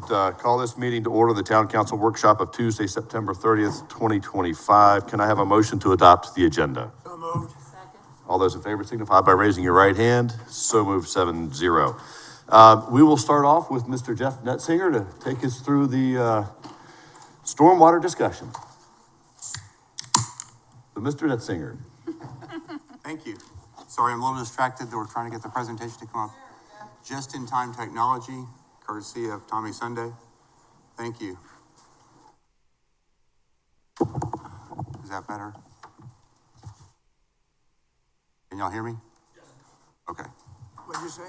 Call this meeting to order, the Town Council Workshop of Tuesday, September 30th, 2025. Can I have a motion to adopt the agenda? So moved. Second. All those in favor signify by raising your right hand. So moved, 7-0. We will start off with Mr. Jeff Netzinger to take us through the stormwater discussion. So Mr. Netzinger. Thank you. Sorry, I'm a little distracted. We're trying to get the presentation to come up. Just-in-time technology, courtesy of Tommy Sunday. Thank you. Is that better? Can y'all hear me? Yes. Okay. What did you say?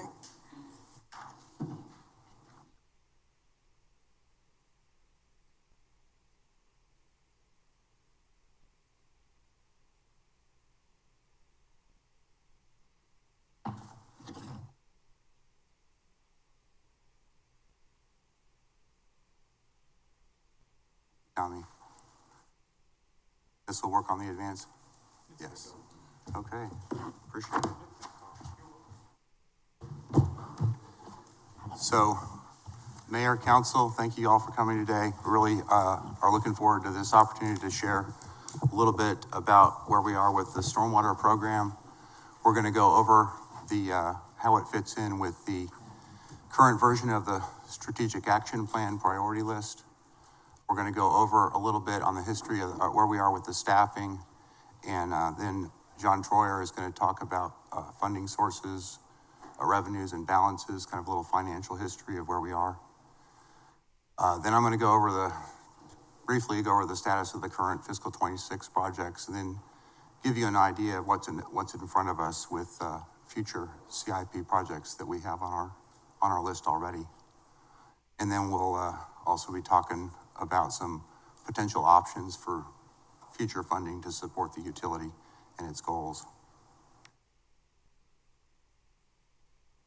Tommy. This will work on the advance? Yes. Okay. Appreciate it. So, Mayor, Council, thank you all for coming today. We really are looking forward to this opportunity to share a little bit about where we are with the stormwater program. We're going to go over the how it fits in with the current version of the strategic action plan priority list. We're going to go over a little bit on the history of where we are with the staffing, and then John Troyer is going to talk about funding sources, revenues and balances, kind of a little financial history of where we are. Then I'm going to go over briefly go over the status of the current fiscal 26 projects, and then give you an idea of what's in front of us with future CIP projects that we have on our list already. And then we'll also be talking about some potential options for future funding to support the utility and its goals.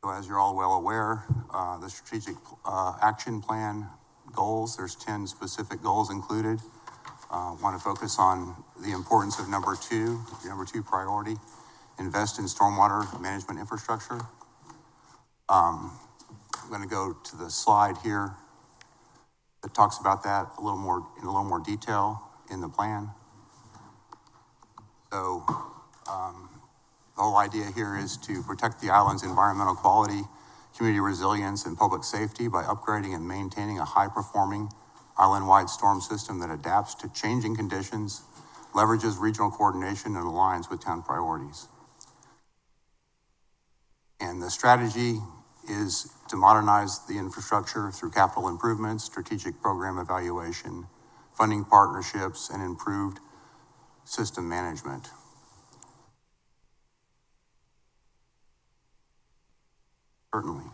So as you're all well aware, the strategic action plan goals, there's 10 specific goals included. Want to focus on the importance of number two priority, invest in stormwater management infrastructure. I'm going to go to the slide here that talks about that in a little more detail in the plan. So the whole idea here is to protect the island's environmental quality, community resilience, and public safety by upgrading and maintaining a high-performing island-wide storm system that adapts to changing conditions, leverages regional coordination, and aligns with town priorities. And the strategy is to modernize the infrastructure through capital improvements, strategic program evaluation, funding partnerships, and improved system management. Certainly.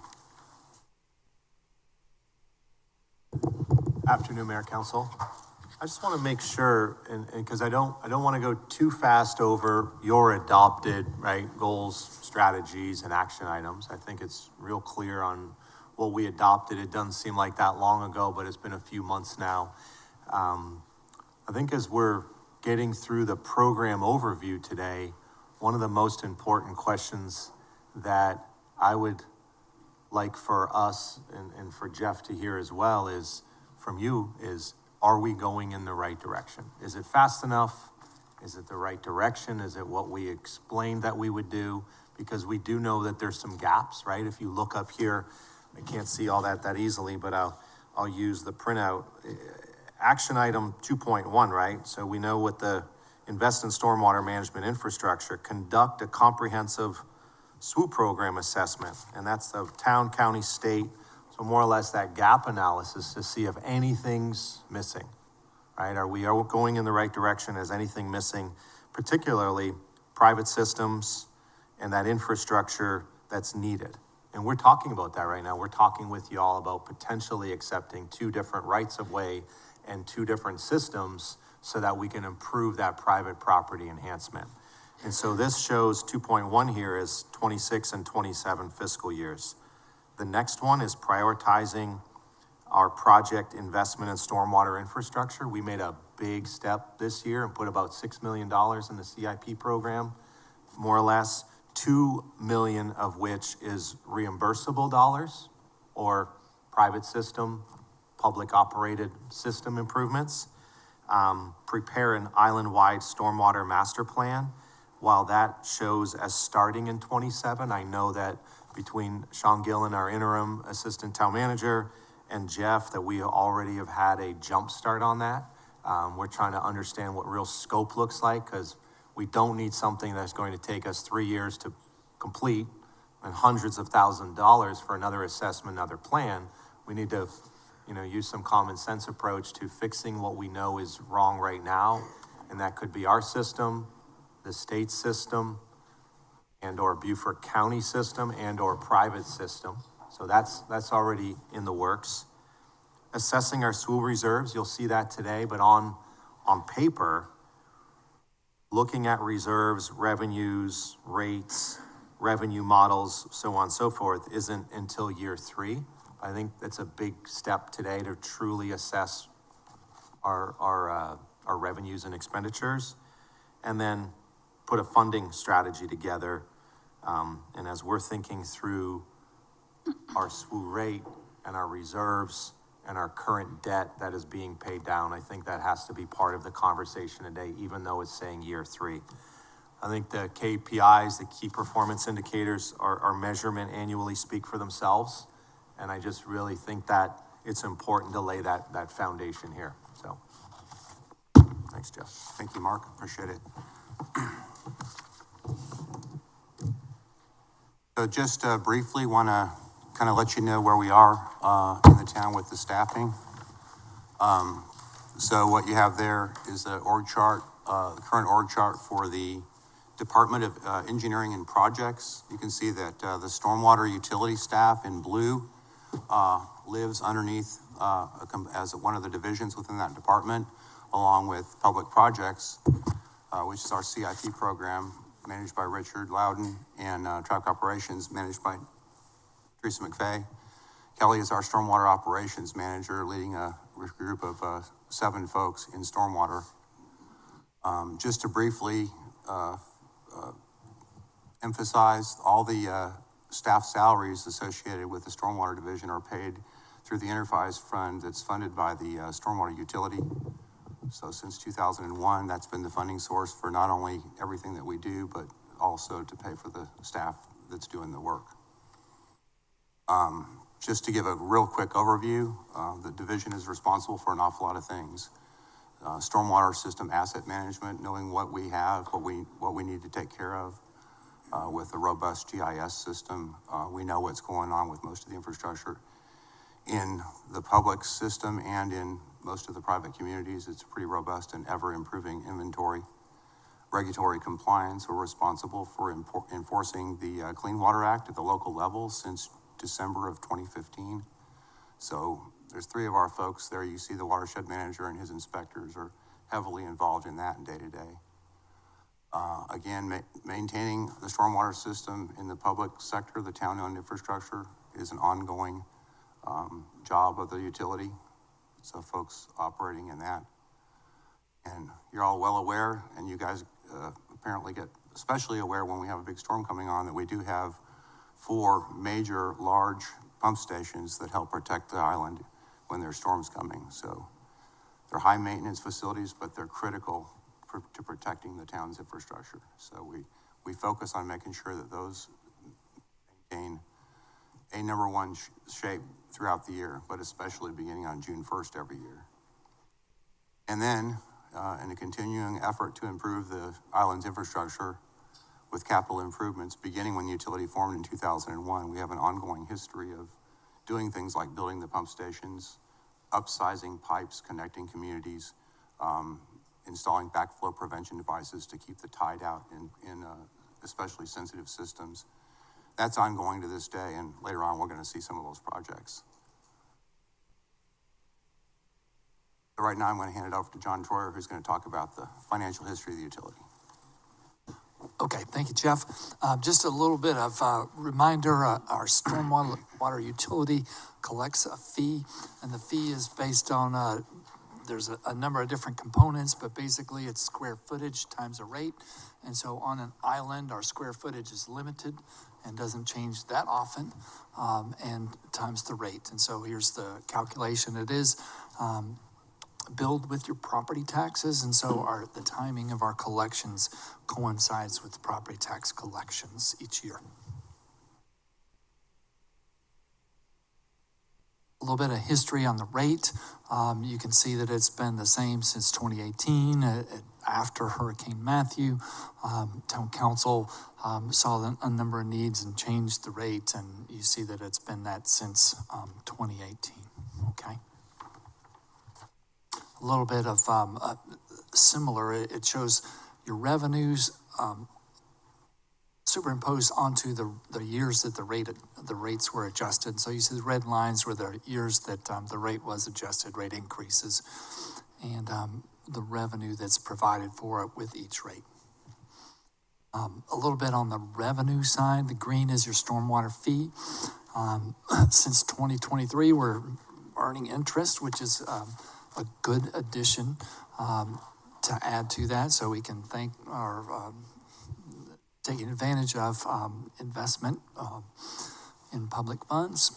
Afternoon, Mayor, Council. I just want to make sure, and because I don't want to go too fast over your adopted, right, goals, strategies, and action items. I think it's real clear on what we adopted. It doesn't seem like that long ago, but it's been a few months now. I think as we're getting through the program overview today, one of the most important questions that I would like for us and for Jeff to hear as well is, from you, is, are we going in the right direction? Is it fast enough? Is it the right direction? Is it what we explained that we would do? Because we do know that there's some gaps, right? If you look up here, I can't see all that easily, but I'll use the printout. Action item 2.1, right? So we know with the invest in stormwater management infrastructure, conduct a comprehensive SWOOP program assessment, and that's of town, county, state. So more or less that gap analysis to see if anything's missing, right? Are we going in the right direction? Is anything missing? Particularly private systems and that infrastructure that's needed. And we're talking about that right now. We're talking with you all about potentially accepting 2 different rights of way and 2 different systems so that we can improve that private property enhancement. And so this shows 2.1 here is 26 and 27 fiscal years. The next one is prioritizing our project investment in stormwater infrastructure. We made a big step this year and put about $6 million in the CIP program, more or less. 2 million of which is reimbursable dollars or private system public operated system improvements. Prepare an island-wide stormwater master plan. While that shows as starting in 27, I know that between Sean Gillen, our interim assistant town manager, and Jeff, that we already have had a jump start on that. We're trying to understand what real scope looks like, because we don't need something that's going to take us 3 years to complete and hundreds of thousands of dollars for another assessment, another plan. We need to, use some common sense approach to fixing what we know is wrong right now. And that could be our system, the state system, and or Beaufort County system, and or private system. So that's already in the works. Assessing our SWU reserves, you'll see that today, but on paper, looking at reserves, revenues, rates, revenue models, so on and so forth, isn't until year 3. I think that's a big step today to truly assess our revenues and expenditures, and then put a funding strategy together. And as we're thinking through our SWU rate and our reserves and our current debt that is being paid down, I think that has to be part of the conversation today, even though it's saying year 3. I think the KPIs, the key performance indicators, our measurement annually speak for themselves. And I just really think that it's important to lay that foundation here. So, thanks, Jeff. Thank you, Mark. Appreciate it. So just briefly want to kind of let you know where we are in the town with the staffing. So what you have there is the org chart, the current org chart for the Department of Engineering and Projects. You can see that the stormwater utility staff in blue lives underneath as one of the divisions within that department, along with public projects, which is our CIP program managed by Richard Loudon, and traffic operations managed by Teresa McVeigh. Kelly is our stormwater operations manager, leading a group of 7 folks in stormwater. Just to briefly emphasize, all the staff salaries associated with the stormwater division are paid through the enterprise fund that's funded by the stormwater utility. So since 2001, that's been the funding source for not only everything that we do, but also to pay for the staff that's doing the work. Just to give a real quick overview, the division is responsible for an awful lot of things. Stormwater system asset management, knowing what we have, what we need to take care of. With a robust GIS system, we know what's going on with most of the infrastructure in the public system and in most of the private communities. It's pretty robust and ever-improving inventory. Regulatory compliance, we're responsible for enforcing the Clean Water Act at the local level since December of 2015. So there's 3 of our folks there. You see the watershed manager and his inspectors are heavily involved in that day to day. Again, maintaining the stormwater system in the public sector, the town-owned infrastructure, is an ongoing job of the utility. So folks operating in that. And you're all well aware, and you guys apparently get especially aware when we have a big storm coming on, that we do have 4 major large pump stations that help protect the island when there's storms coming. So they're high maintenance facilities, but they're critical to protecting the town's infrastructure. So we focus on making sure that those maintain a #1 shape throughout the year, but especially beginning on June 1st every year. And then in a continuing effort to improve the island's infrastructure with capital improvements, beginning when the utility formed in 2001, we have an ongoing history of doing things like building the pump stations, upsizing pipes, connecting communities, installing backflow prevention devices to keep the tide out in especially sensitive systems. That's ongoing to this day, and later on we're going to see some of those projects. So right now I'm going to hand it over to John Troyer, who's going to talk about the financial history of the utility. Okay, thank you, Jeff. Just a little bit of reminder, our stormwater utility collects a fee, and the fee is based on there's a number of different components, but basically it's square footage times a rate. And so on an island, our square footage is limited and doesn't change that often, and times the rate. And so here's the calculation. It is billed with your property taxes, and so the timing of our collections coincides with the property tax collections each year. A little bit of history on the rate. You can see that it's been the same since 2018. After Hurricane Matthew, Town Council saw a number of needs and changed the rate, and you see that it's been that since 2018. Okay. A little bit of similar. It shows your revenues superimposed onto the years that the rates were adjusted. So you see the red lines were the years that the rate was adjusted, rate increases, and the revenue that's provided for it with each rate. A little bit on the revenue side, the green is your stormwater fee. Since 2023, we're earning interest, which is a good addition to add to that, so we can thank our taking advantage of investment in public funds.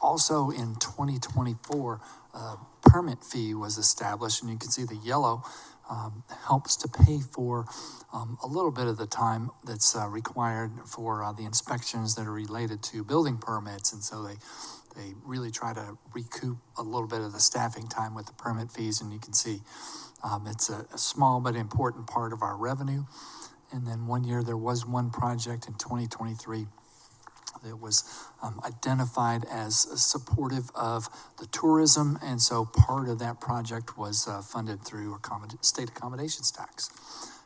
Also in 2024, a permit fee was established, and you can see the yellow helps to pay for a little bit of the time that's required for the inspections that are related to building permits. And so they really try to recoup a little bit of the staffing time with the permit fees, and you can see it's a small but important part of our revenue. And then one year there was one project in 2023 that was identified as supportive of the tourism, and so part of that project was funded through state accommodations tax.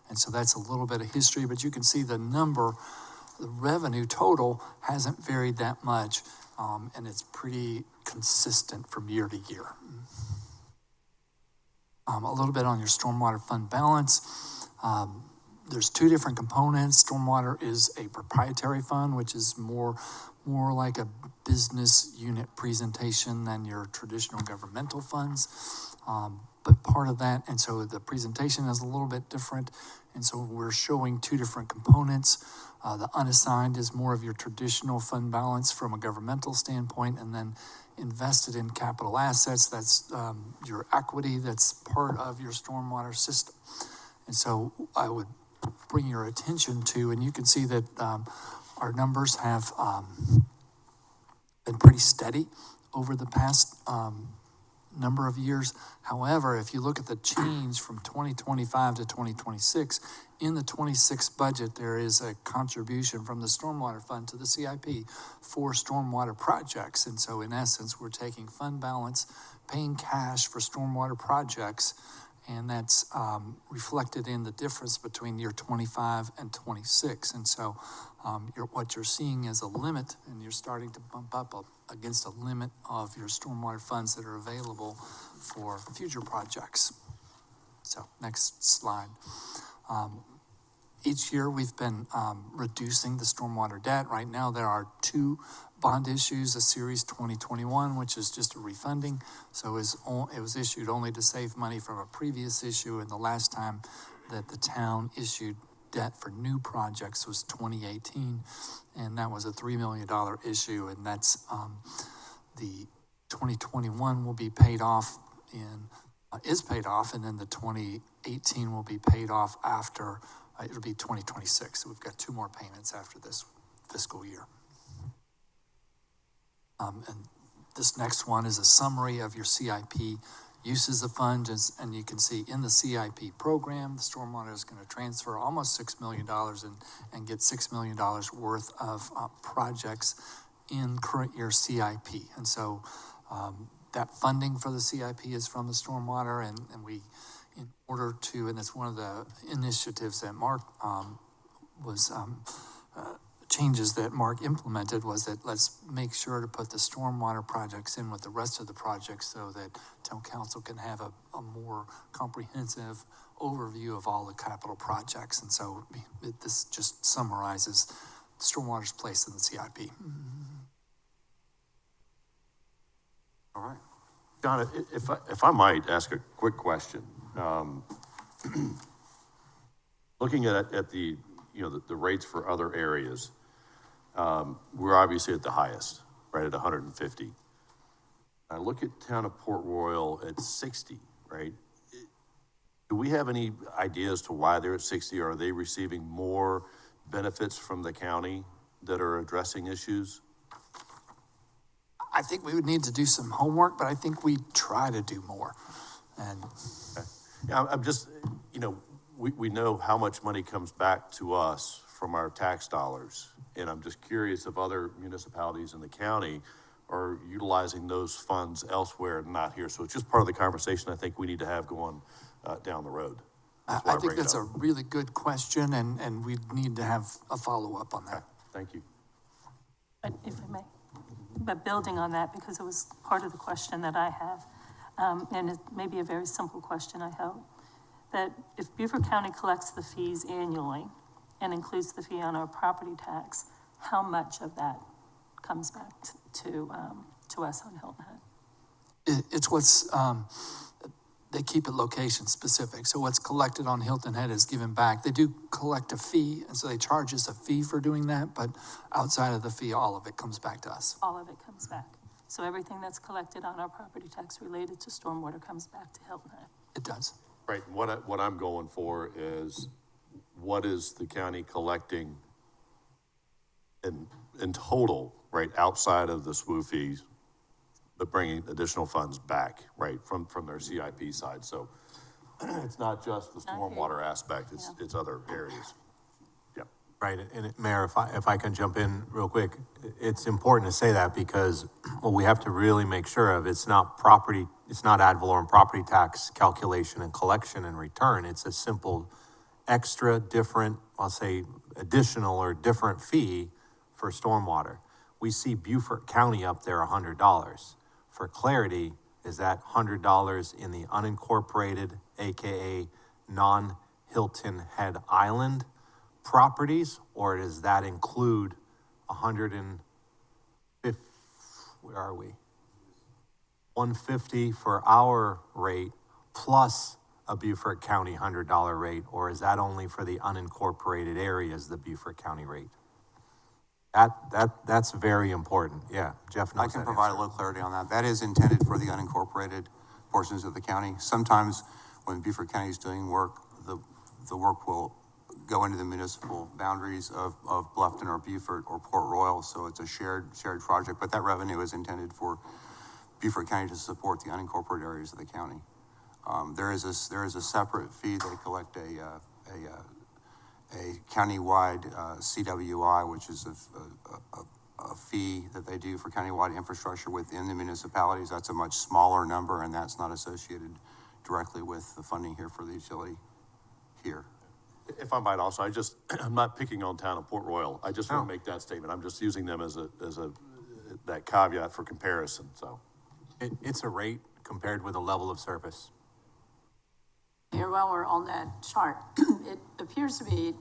And so that's a little bit of history, but you can see the revenue total hasn't varied that much, and it's pretty consistent from year to year. A little bit on your stormwater fund balance. There's two different components. Stormwater is a proprietary fund, which is more like a business unit presentation than your traditional governmental funds. But part of that, and so the presentation is a little bit different. And so we're showing two different components. The unassigned is more of your traditional fund balance from a governmental standpoint, and then invested in capital assets, that's your equity, that's part of your stormwater system. And so I would bring your attention to, and you can see that our numbers have been pretty steady over the past number of years. However, if you look at the change from 2025 to 2026, in the 26 budget, there is a contribution from the stormwater fund to the CIP for stormwater projects. And so in essence, we're taking fund balance, paying cash for stormwater projects, and that's reflected in the difference between year 25 and 26. And so what you're seeing is a limit, and you're starting to bump up against a limit of your stormwater funds that are available for future projects. So next slide. Each year we've been reducing the stormwater debt. Right now there are two bond issues, a series 2021, which is just a refunding. So it was issued only to save money from a previous issue, and the last time that the town issued debt for new projects was 2018, and that was a $3 million issue, and that's the 2021 will be paid off is paid off, and then the 2018 will be paid off after, it'll be 2026. So we've got two more payments after this fiscal year. And this next one is a summary of your CIP uses of funds, and you can see in the CIP program, the stormwater is going to transfer almost $6 million and get $6 million worth of projects in current year CIP. And so that funding for the CIP is from the stormwater, and we, in order to, and it's one of the initiatives that Mark changes that Mark implemented, was that let's make sure to put the stormwater projects in with the rest of the projects so that town council can have a more comprehensive overview of all the capital projects. And so this just summarizes stormwater's place in the CIP. All right. John, if I might ask a quick question. Looking at the, the rates for other areas, we're obviously at the highest, right, at 150. I look at town of Port Royal at 60, right? Do we have any idea as to why they're at 60? Are they receiving more benefits from the county that are addressing issues? I think we would need to do some homework, but I think we try to do more. And Okay. Yeah, I'm just, we know how much money comes back to us from our tax dollars. And I'm just curious if other municipalities in the county are utilizing those funds elsewhere and not here. So it's just part of the conversation I think we need to have going down the road. That's why I think bring it that's a up. really good question, and we need to have a follow-up on that. Okay, thank you. But if I may, but building on that, because it was part of the question that I have, and it may be a very simple question, I hope, that if Beaufort County collects the fees annually and includes the fee on our property tax, how much of that comes back to us on Hilton Head? It's what's, they keep it location specific. So what's collected on Hilton Head is given back. They do collect a fee, and so they charge us a fee for doing that, but outside of the fee, all of it comes back to us. All of it comes back. So everything that's collected on our property tax related to stormwater comes back to Hilton Head. It does. Right, what I'm going for is, what is the county collecting in total, right, outside of the SWU fees, but bringing additional funds back, right, from their CIP side. So it's not just the stormwater aspect, it's other areas. Yep. Right, and Mayor, if I can jump in real quick, it's important to say that because what we have to really make sure of, it's not ad valorem property tax calculation and collection and return. It's a simple extra different, I'll say additional or different fee for stormwater. We see Beaufort County up there $100. For clarity, is that $100 in the unincorporated, AKA non-Hilton Head Island properties, or does that include 150, where are we? 150 for our rate plus a Beaufort County $100 rate, or is that only for the unincorporated areas, the Beaufort County rate? That's very important. Yeah, Jeff knows I can that provide a answer. little clarity on that. That is intended for the unincorporated portions of the county. Sometimes when Beaufort County is doing work, the work will go into the municipal boundaries of Bluffton or Beaufort or Port Royal, so it's a shared project, but that revenue is intended for Beaufort County to support the unincorporated areas of the county. There is a separate fee. They collect a countywide CWI, which is a fee that they do for countywide infrastructure within the municipalities. That's a much smaller number, and that's not associated directly with the funding here for the utility here. If I might also, I'm not picking on town of Port Royal. I just want to make that statement. I'm just using them as that caveat for comparison, so. It's a rate compared with a level of service. Here, while we're on that chart, it appears to be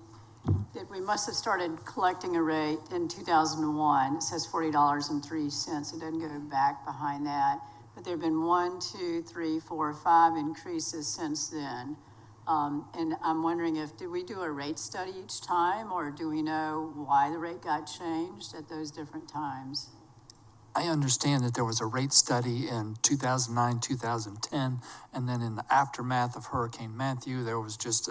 that we must have started collecting a rate in 2001. It says $40.03. It doesn't go back behind that. But there have been 1, 2, 3, 4, 5 increases since then. And I'm wondering did we do a rate study each time, or do we know why the rate got changed at those different times? I understand that there was a rate study in 2009, 2010, and then in the aftermath of Hurricane Matthew, there was just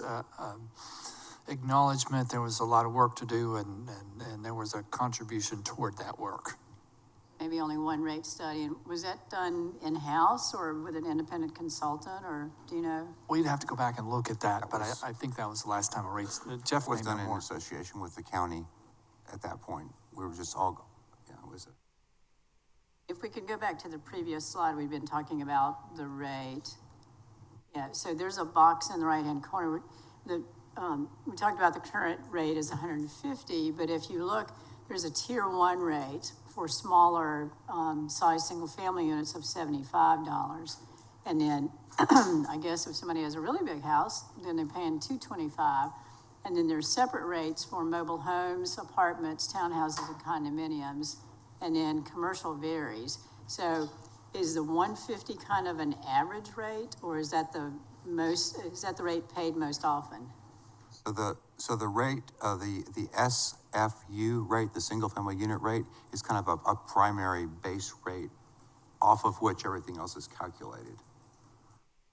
acknowledgement there was a lot of work to do, and there was a contribution toward that work. Maybe only one rate study. And was that done in-house or with an independent consultant, or do you know? We'd have to go back and look at that, but I think that was the last time a rate, Jeff It was may know done in more. association with the county at that point. We were just all, it was If we could go back to the previous slide, we've been talking about the rate. Yeah, so there's a box in the right-hand corner. We talked about the current rate is 150, but if you look, there's a tier 1 rate for smaller size single-family units of $75. And then I guess if somebody has a really big house, then they're paying $225. And then there's separate rates for mobile homes, apartments, townhouses, and condominiums. And then commercial varies. So is the 150 kind of an average rate, or is that the rate paid most often? So the rate, the SFU rate, the single family unit rate, is kind of a primary base rate off of which everything else is calculated.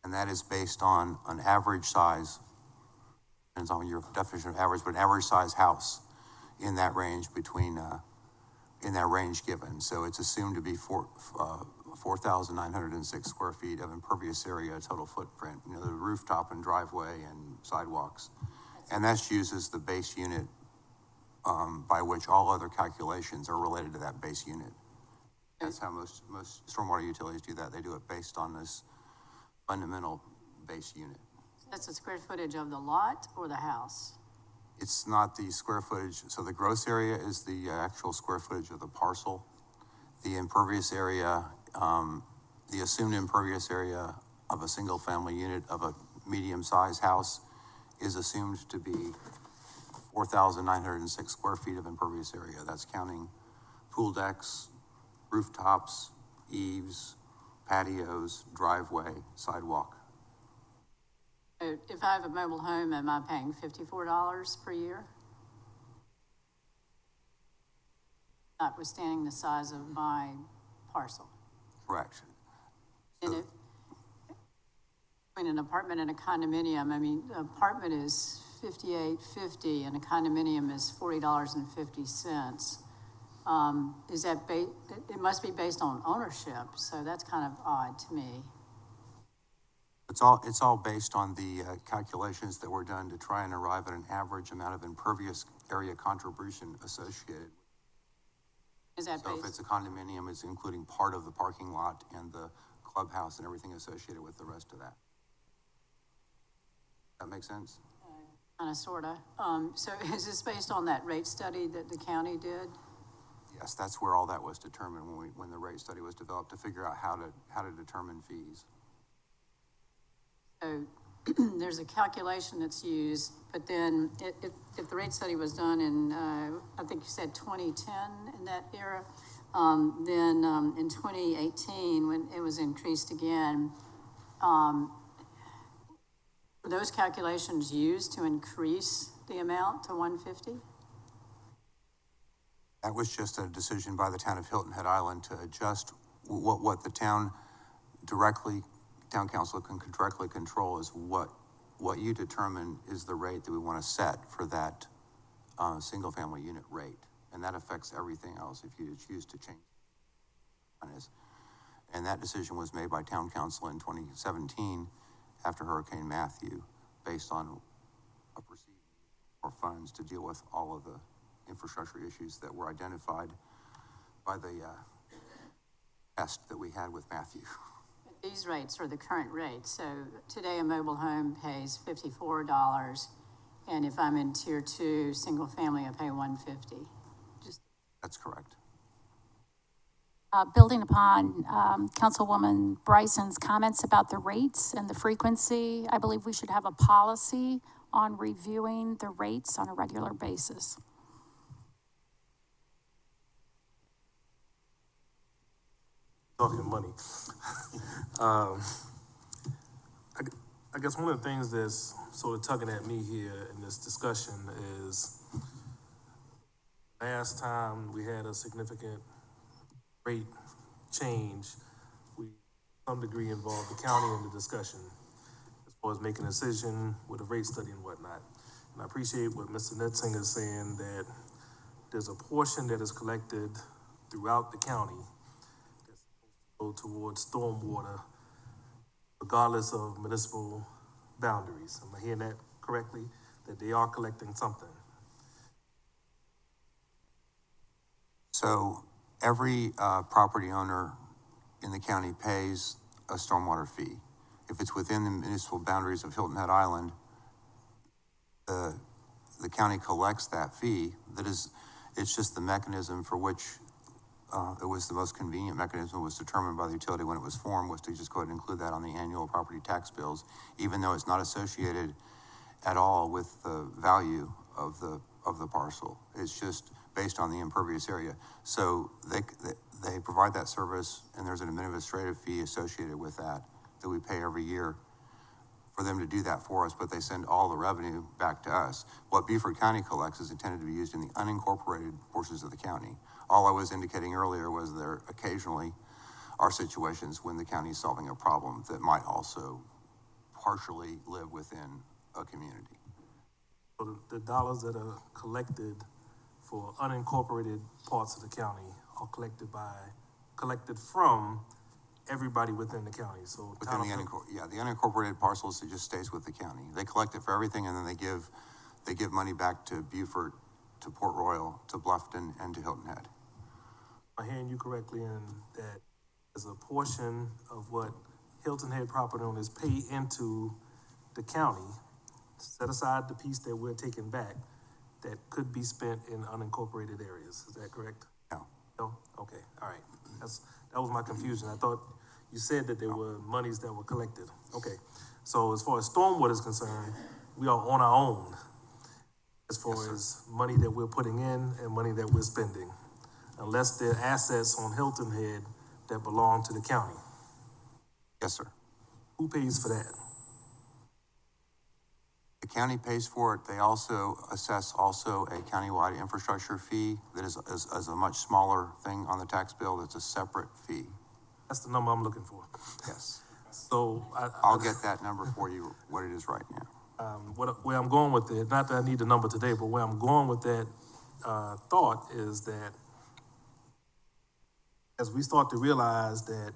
And that is based on an average size, depends on your definition of average, but an average size house in that range in that range given. So it's assumed to be 4,906 square feet of impervious area, total footprint, the rooftop and driveway and sidewalks. And that's used as the base unit, by which all other calculations are related to that base unit. That's how most stormwater utilities do that. They do it based on this fundamental base unit. That's the square footage of the lot or the house? It's not the square footage. So the gross area is the actual square footage of the parcel. The impervious area, the assumed impervious area of a single family unit of a medium-sized house is assumed to be 4,906 square feet of impervious area. That's counting pool decks, rooftops, eaves, patios, driveway, sidewalk. So if I have a mobile home, am I paying $54 per year? Notwithstanding the size of my parcel. Correct. And it, between an apartment and a condominium, I mean, an apartment is $58.50 and a condominium is $40.50. Is that it must be based on ownership, so that's kind of odd to me. It's all based on the calculations that were done to try and arrive at an average amount of impervious area contribution associated. Is that So if it's a condominium, it's including part of the parking lot and the clubhouse and everything associated with the rest of that. That make sense? kind of, sorta? So is this based on that rate study that the county did? Yes, that's where all that was determined when the rate study was developed to figure out how to determine fees. So there's a calculation that's used, but then if the rate study was done in, I think you said 2010 in that era, then in 2018, when it was increased again, were those calculations used to increase the amount to 150? That was just a decision by the town of Hilton Head Island to adjust what the town council can directly control is what you determine is the rate that we want to set for that single family unit rate. And that affects everything else if you choose to change. And that decision was made by town council in 2017 after Hurricane Matthew, based on a perceived need for funds to deal with all of the infrastructure issues that were identified by the test that we had with Matthew. These rates are the current rates. So today a mobile home pays $54, and if I'm in tier 2, single family, I pay $150. That's correct. Building upon Councilwoman Bryson's comments about the rates and the frequency, I believe we should have a policy on reviewing the rates on a regular basis. Talking money. I guess one of the things that's sort of tugging at me here in this discussion is last time we had a significant rate change, we to some degree involved the county in the discussion as far as making a decision with a rate study and whatnot. And I appreciate what Mr. Netzinger is saying, that there's a portion that is collected throughout the county that's supposed to go towards stormwater, regardless of municipal boundaries. Am I hearing that correctly? That they are collecting something? So every property owner in the county pays a stormwater fee. If it's within the municipal boundaries of Hilton Head Island, the county collects that fee. It's just the mechanism for which it was the most convenient mechanism was determined by the utility when it was formed, was to just go ahead and include that on the annual property tax bills, even though it's not associated at all with the value of the parcel. It's just based on the impervious area. So they provide that service, and there's an administrative fee associated with that we pay every year for them to do that for us, but they send all the revenue back to us. What Beaufort County collects is intended to be used in the unincorporated portions of the county. All I was indicating earlier was there occasionally are situations when the county is solving a problem that might also partially live within a community. So the dollars that are collected for unincorporated parts of the county are collected from everybody within the county, so. Within the the unincorporated parcels, it just stays with the county. They collect it for everything, and then they give money back to Beaufort, to Port Royal, to Bluffton, and to Hilton Head. Am I hearing you correctly in that there's a portion of what Hilton Head property owners pay into the county, set aside the piece that we're taking back, that could be spent in unincorporated areas, is that correct? No. No? Okay, all right. That was my confusion. I thought you said that there were monies that were collected. Okay, so as far as stormwater is concerned, we are on our own as far as money that we're putting in and money that we're spending, unless there are assets on Hilton Head that belong to the county. Yes, sir. Who pays for that? The county pays for it. They also assess a countywide infrastructure fee that is a much smaller thing on the tax bill. That's a separate fee. That's the number I'm looking for. Yes. So I'll get that number for you, what it is right now. Where I'm going with it, not that I need the number today, but where I'm going with that thought is that as we start to realize that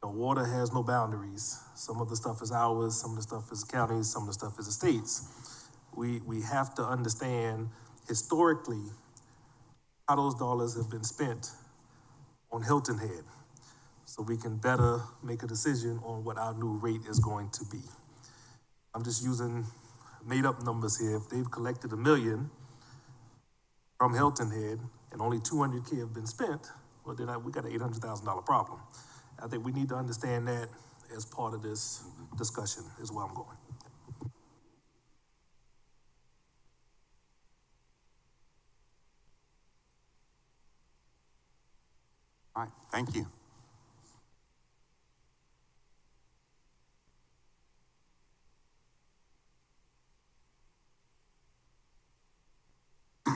water has no boundaries, some of the stuff is ours, some of the stuff is counties, some of the stuff is the states. We have to understand historically how those dollars have been spent on Hilton Head, so we can better make a decision on what our new rate is going to be. I'm just using made-up numbers here. If they've collected $1 million from Hilton Head and only $200K have been spent, well, then we got an $800,000 problem. I think we need to understand that as part of this discussion is where I'm going. All right, thank you.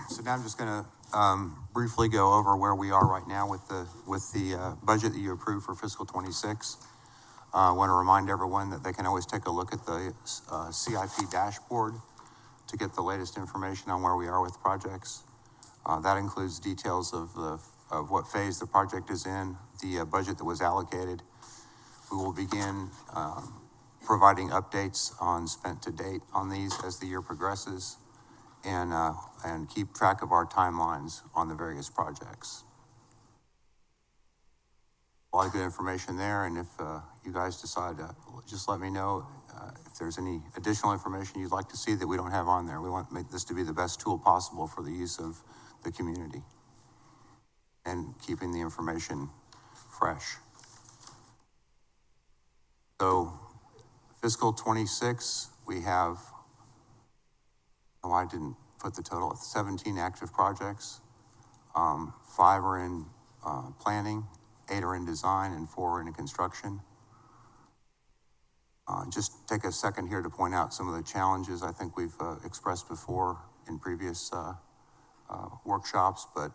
So now I'm just going to briefly go over where we are right now with the budget that you approved for fiscal 26. I want to remind everyone that they can always take a look at the CIP dashboard to get the latest information on where we are with projects. That includes details of what phase the project is in, the budget that was allocated. We will begin providing updates on spent to date on these as the year progresses, and keep track of our timelines on the various projects. A lot of good information there, and if you guys decide to just let me know if there's any additional information you'd like to see that we don't have on there. We want to make this to be the best tool possible for the use of the community and keeping the information fresh. So fiscal 26, we have, oh, I didn't put the total, 17 active projects. 5 are in planning, 8 are in design, and 4 are in construction. Just take a second here to point out some of the challenges I think we've expressed before in previous workshops, but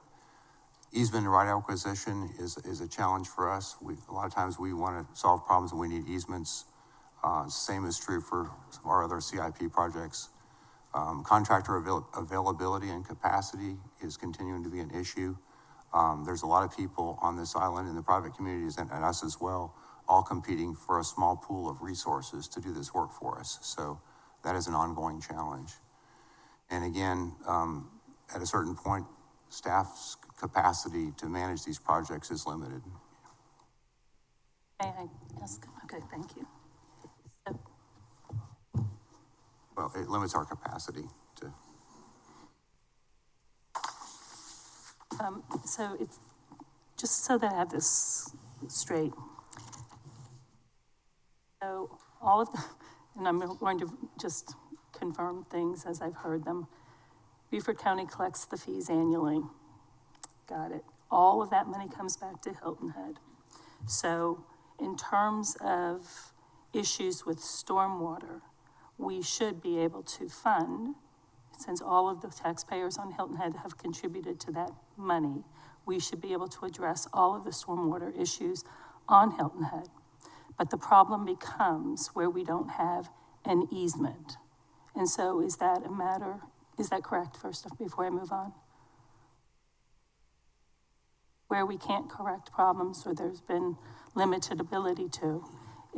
easement and right acquisition is a challenge for us. A lot of times we want to solve problems and we need easements. Same is true for some of our other CIP projects. Contractor availability and capacity is continuing to be an issue. There's a lot of people on this island in the private communities and us as well, all competing for a small pool of resources to do this work for us. So that is an ongoing challenge. And again, at a certain point, staff's capacity to manage these projects is limited. May I ask? Okay, thank you. So, Well, it limits our capacity to. so it's, just so that I have this straight. So all of the, and I'm going to just confirm things as I've heard them. Beaufort County collects the fees annually. Got it. All of that money comes back to Hilton Head. So in terms of issues with stormwater, we should be able to fund, since all of the taxpayers on Hilton Head have contributed to that money, we should be able to address all of the stormwater issues on Hilton Head. But the problem becomes where we don't have an easement. And so is that correct, first, before I move on? Where we can't correct problems or there's been limited ability to,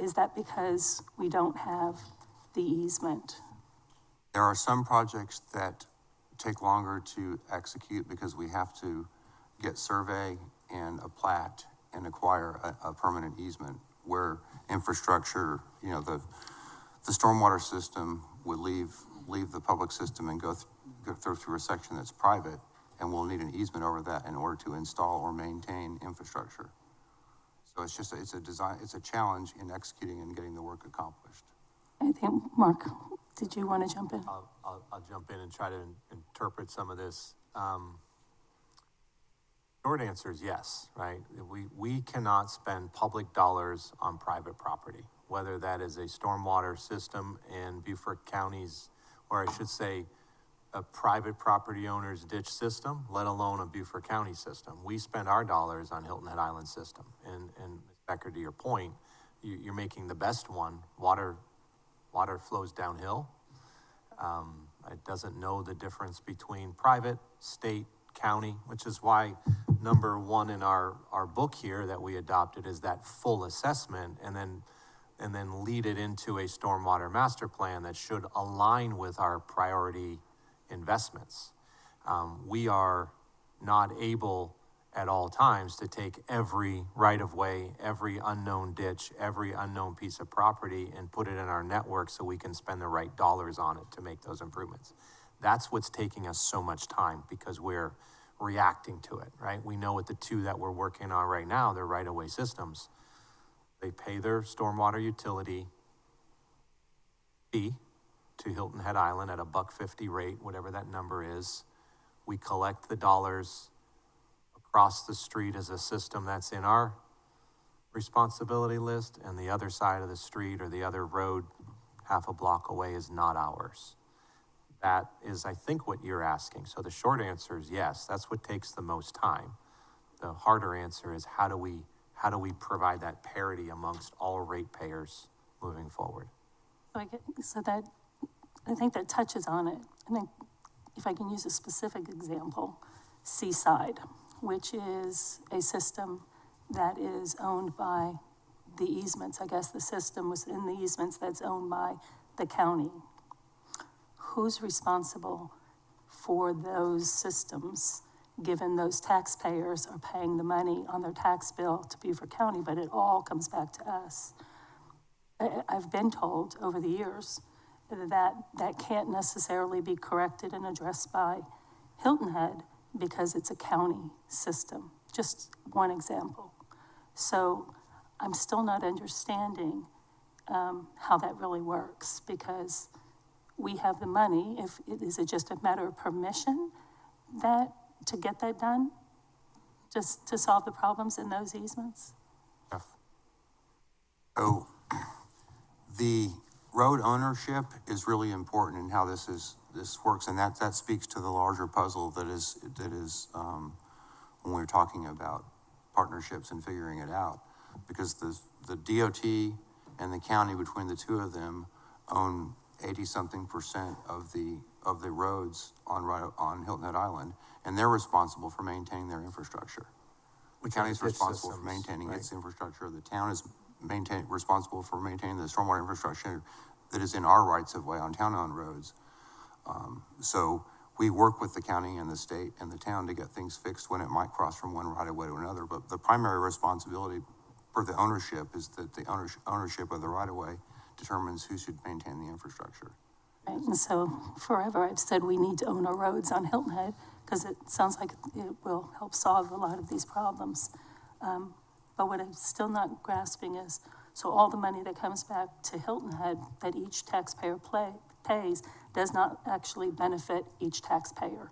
is that because we don't have the easement? There are some projects that take longer to execute because we have to get survey and a plat and acquire a permanent easement, where infrastructure, the stormwater system would leave the public system and go through a section that's private, and we'll need an easement over that in order to install or maintain infrastructure. So it's a challenge in executing and getting the work accomplished. I think, Mark, did you want to jump in? I'll jump in and try to interpret some of this. Short answer is yes, right? We cannot spend public dollars on private property, whether that is a stormwater system in Beaufort County's, or I should say, a private property owner's ditch system, let alone a Beaufort County system. We spend our dollars on Hilton Head Island system. And Ms. Becker, to your point, you're making the best one. Water flows downhill. It doesn't know the difference between private, state, county, which is why number one in our book here that we adopted is that full assessment, and then lead it into a stormwater master plan that should align with our priority investments. We are not able at all times to take every right-of-way, every unknown ditch, every unknown piece of property and put it in our network so we can spend the right dollars on it to make those improvements. That's what's taking us so much time, because we're reacting to it, right? We know with the two that we're working on right now, they're right-of-way systems. They pay their stormwater utility fee to Hilton Head Island at $1.50 rate, whatever that number is. We collect the dollars across the street as a system that's in our responsibility list, and the other side of the street or the other road half a block away is not ours. That is, I think, what you're asking. So the short answer is yes, that's what takes the most time. The harder answer is how do we provide that parity amongst all ratepayers moving forward? I think that touches on it. I think if I can use a specific example, Seaside, which is a system that is owned by the easements. I guess the system was in the easements that's owned by the county. Who's responsible for those systems, given those taxpayers are paying the money on their tax bill to Beaufort County, but it all comes back to us? I've been told over the years that can't necessarily be corrected and addressed by Hilton Head because it's a county system. Just one example. So I'm still not understanding how that really works, because we have the money. Is it just a matter of permission to get that done, just to solve the problems in those easements? So the road ownership is really important in how this works, and that speaks to the larger puzzle that is when we're talking about partnerships and figuring it out, because the DOT and the county, between the two of them, own 80-something% of the roads on Hilton Head Island, and they're responsible for maintaining their infrastructure. The county is responsible for maintaining its infrastructure. The town is responsible for maintaining the stormwater infrastructure that is in our rights of way on town-owned roads. So we work with the county and the state and the town to get things fixed when it might cross from one right-of-way to another. But the primary responsibility for the ownership is that the ownership of the right-of-way determines who should maintain the infrastructure. Right, and so forever I've said we need to own our roads on Hilton Head, because it sounds like it will help solve a lot of these problems. But what I'm still not grasping is, so all the money that comes back to Hilton Head that each taxpayer pays does not actually benefit each taxpayer.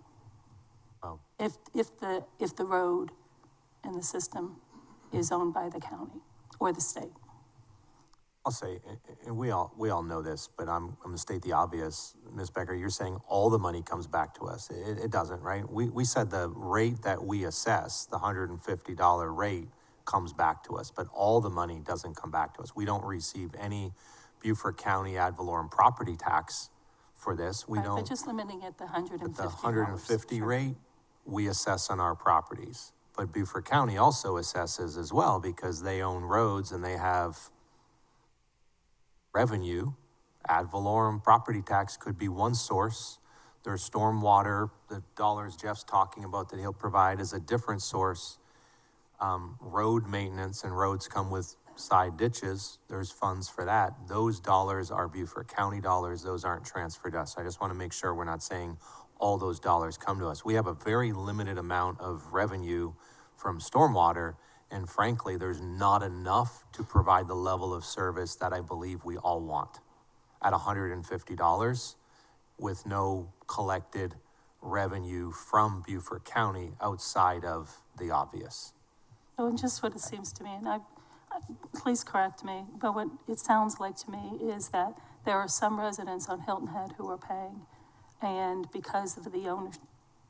Oh. If the road and the system is owned by the county or the state. I'll say, and we all know this, but I'm gonna state the obvious. Ms. Becker, you're saying all the money comes back to us. It doesn't, right? We said the rate that we assess, the $150 rate, comes back to us, but all the money doesn't come back to us. We don't receive any Beaufort County ad valorem property tax for this. We Right, don't. But just limiting it to $150. The 150 Sure. rate, we assess on our properties. But Beaufort County also assesses as well because they own roads and they have revenue. Ad valorem property tax could be one source. There's stormwater, the dollars Jeff's talking about that he'll provide is a different source. Road maintenance, and roads come with side ditches. There's funds for that. Those dollars are Beaufort County dollars. Those aren't transferred to us. I just want to make sure we're not saying all those dollars come to us. We have a very limited amount of revenue from stormwater, and frankly, there's not enough to provide the level of service that I believe we all want at $150 with no collected revenue from Beaufort County outside of the obvious. So and just what it seems to me, and please correct me, but what it sounds like to me is that there are some residents on Hilton Head who are paying, and because of the owner,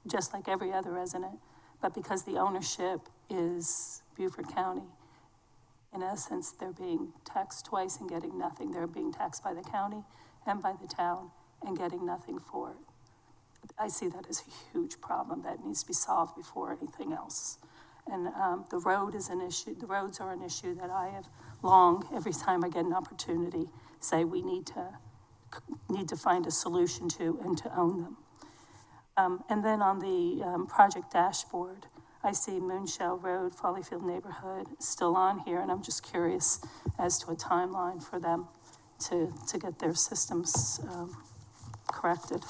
just like every other resident, but because the ownership is Beaufort County, in essence, they're being taxed twice and getting nothing. They're being taxed by the county and by the town and getting nothing for it. I see that as a huge problem that needs to be solved before anything else. And the road is an issue. The roads are an issue that I have long, every time I get an opportunity, say we need to find a solution to and to own them. And then on the project dashboard, I see Moonshell Road, Follyfield neighborhood still on here, and I'm just curious as to a timeline for them to get their systems corrected.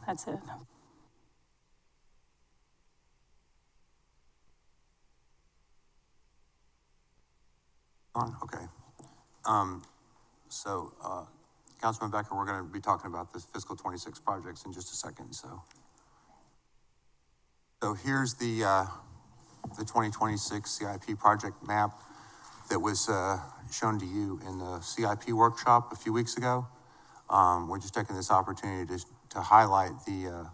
That's it. Okay. Councilman Becker, we're gonna be talking about this fiscal 26 projects in just a second, so. So here's the 2026 CIP project map that was, shown to you in the CIP workshop a few weeks ago. We're just taking this opportunity to highlight the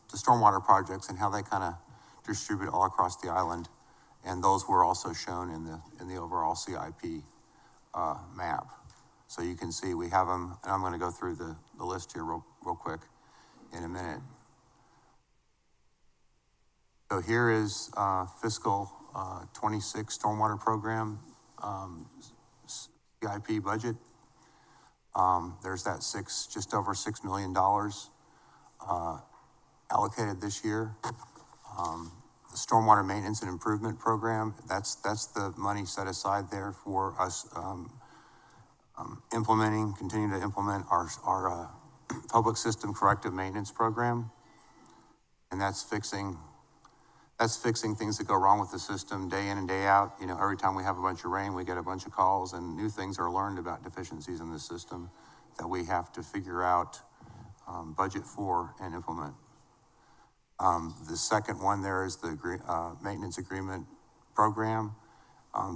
stormwater projects and how they kind of distribute all across the island. And those were also shown in the overall CIP map. So you can see we have them, and I'm going to go through the list here real quick in a minute. So here is fiscal 26 stormwater program CIP budget. There's that just over $6 million allocated this year. The stormwater maintenance and improvement program, that's the money set aside there for us continue to implement our public system corrective maintenance program. And that's fixing things that go wrong with the system day in and day out. You know, every time we have a bunch of rain, we get a bunch of calls and new things are learned about deficiencies in the system that we have to figure out, budget for and implement. The second one there is the maintenance agreement program.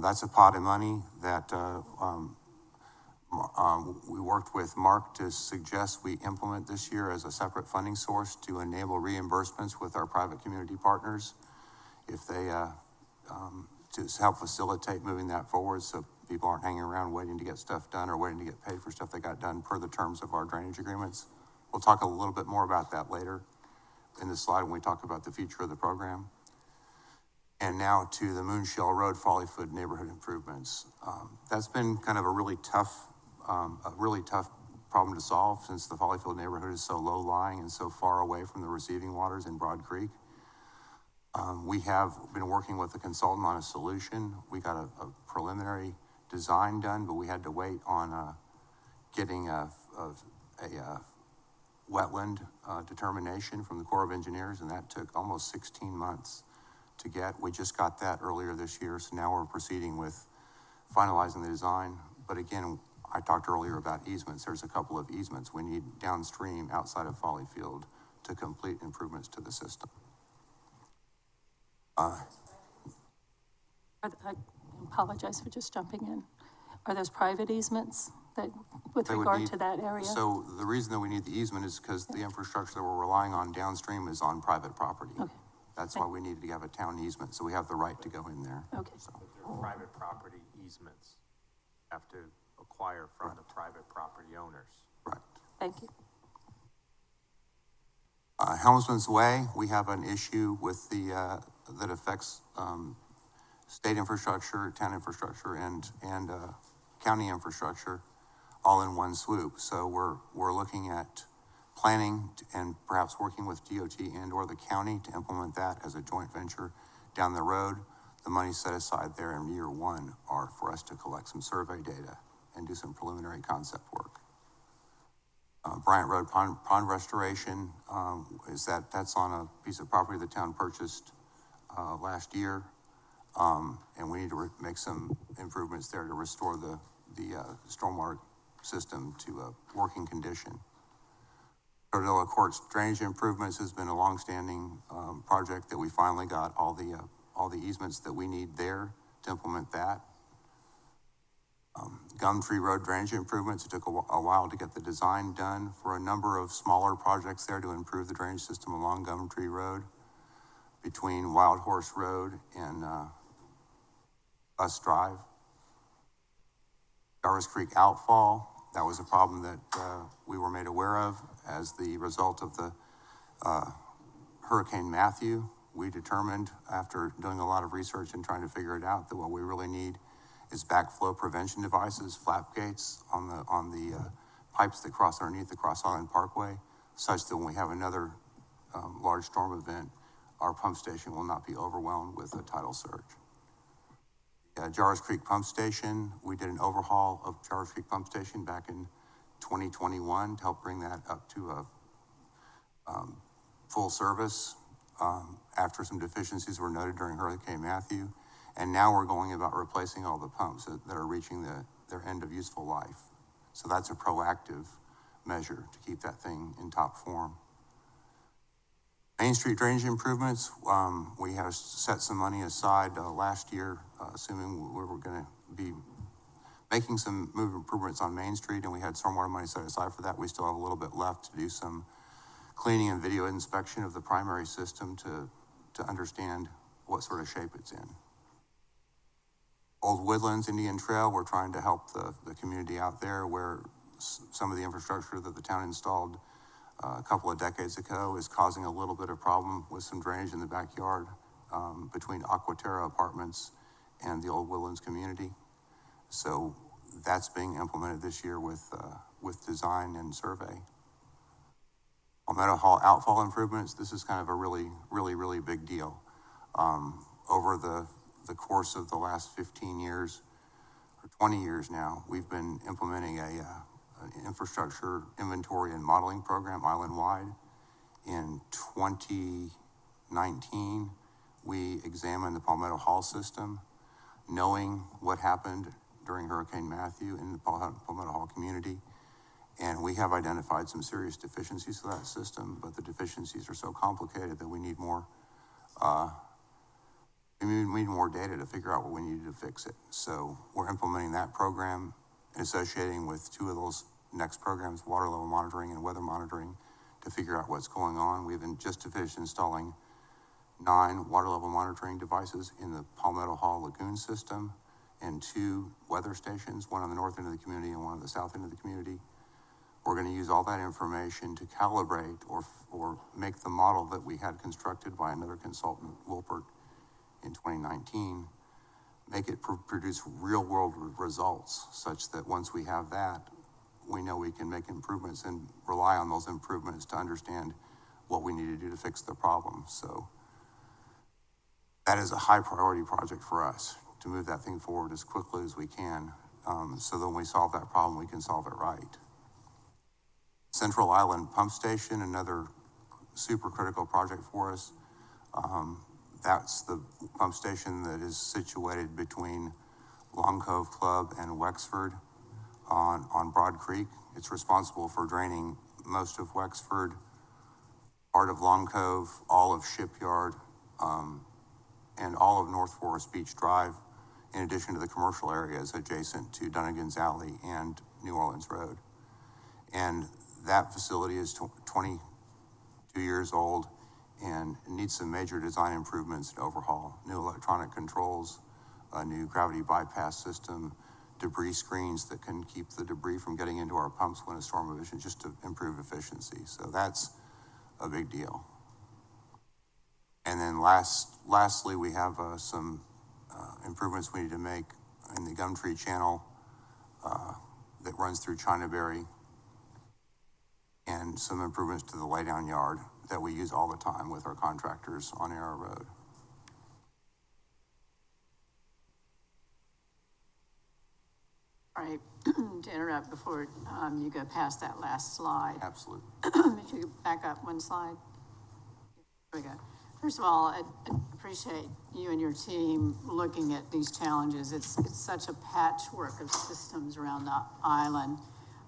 That's a pot of money that we worked with Mark to suggest we implement this year as a separate funding source to enable reimbursements with our private community partners if they, to help facilitate moving that forward so people aren't hanging around waiting to get stuff done or waiting to get paid for stuff that got done per the terms of our drainage agreements. We'll talk a little bit more about that later in the slide when we talk about the future of the program. And now to the Moonshell Road, Follyfoot neighborhood improvements. That's been kind of a really tough problem to solve since the Follyfield neighborhood is so low lying and so far away from the receiving waters in Broad Creek. We have been working with a consultant on a solution. We got a preliminary design done, but we had to wait on getting a wetland determination from the Corps of Engineers, and that took almost 16 months to get. We just got that earlier this year, so now we're proceeding with finalizing the design. But again, I talked earlier about easements. There's a couple of easements we need downstream outside of Follyfield to complete improvements to the system. I apologize for just jumping in. Are those private easements that, with They would regard need- to that area? So the reason that we need the easement is because the infrastructure that we're relying on downstream is on private property. Okay. That's why we needed to have a town easement, so we have the right to go in there. Okay. So, Private property easements have to acquire from the private property owners. right. Thank you. Helmsman's Way, we have an issue with that affects, state infrastructure, town infrastructure, and county infrastructure all in one swoop. So we're looking at planning and perhaps working with DOT and or the county to implement that as a joint venture down the road. The money set aside there in year one are for us to collect some survey data and do some preliminary concept work. Bryant Road Pond Restoration, that's on a piece of property the town purchased last year. And we need to make some improvements there to restore the stormwater system to a working condition. Cordilla Court's drainage improvements has been a longstanding project that we finally got all the easements that we need there to implement that. Gumtree Road drainage improvements, it took a while to get the design done for a number of smaller projects there to improve the drainage system along Gumtree Road between Wild Horse Road and Bus Drive. Jarvis Creek outfall, that was a problem that we were made aware of as the result of the Hurricane Matthew. We determined after doing a lot of research and trying to figure it out that what we really need is backflow prevention devices, flap gates on the pipes that cross underneath the Cross Island Parkway, such that when we have another large storm event, our pump station will not be overwhelmed with a tidal surge. Jarvis Creek Pump Station, we did an overhaul of Jarvis Creek Pump Station back in 2021 to help bring that up to a full service after some deficiencies were noted during Hurricane Matthew. And now we're going about replacing all the pumps that are reaching their end of useful life. So that's a proactive measure to keep that thing in top form. Main Street drainage improvements, we have set some money aside last year, assuming we were gonna be making some improvements on Main Street, and we had stormwater money set aside for that. We still have a little bit left to do some cleaning and video inspection of the primary system to understand what sort of shape it's in. Old Woodlands Indian Trail, we're trying to help the community out there where some of the infrastructure that the town installed a couple of decades ago is causing a little bit of problem with some drainage in the backyard between Aquaterra Apartments and the Old Woodlands community. So that's being implemented this year with design and survey. Palmetto Hall outfall improvements, this is kind of a really big deal. Over the course of the last 15 years, or 20 years now, we've been implementing an infrastructure inventory and modeling program island-wide. In 2019, we examined the Palmetto Hall system, knowing what happened during Hurricane Matthew in the Palmetto Hall community. And we have identified some serious deficiencies to that system, but the deficiencies are so complicated that we need more data to figure out what we need to fix it. So we're implementing that program and associating with two of those next programs, water level monitoring and weather monitoring, to figure out what's going on. We've just finished installing 9 water level monitoring devices in the Palmetto Hall Lagoon system and 2 weather stations, one on the north end of the community and one on the south end of the community. We're going to use all that information to calibrate or make the model that we had constructed by another consultant, Wilpert, in 2019, make it produce real world results such that once we have that, we know we can make improvements and rely on those improvements to understand what we need to do to fix the problem. So that is a high priority project for us to move that thing forward as quickly as we can, so that when we solve that problem, we can solve it right. Central Island Pump Station, another super critical project for us. That's the pump station that is situated between Long Cove Club and Wexford on Broad Creek. It's responsible for draining most of Wexford, part of Long Cove, all of Shipyard, and all of North Forest Beach Drive, in addition to the commercial areas adjacent to Dunnigan's Alley and New Orleans Road. And that facility is 22 years old and needs some major design improvements and overhaul. New electronic controls, a new gravity bypass system, debris screens that can keep the debris from getting into our pumps when a storm emission, just to improve efficiency. So that's a big deal. And then lastly, we have some improvements we need to make in the Gumtree Channel that runs through Chinaberry, and some improvements to the laydown yard that we use all the time with our contractors on Arrow Road. All right, to interrupt before you go past that last slide. Absolutely. If you could back up one slide. There we go. First of all, I appreciate you and your team looking at these challenges. It's such a patchwork of systems around the island.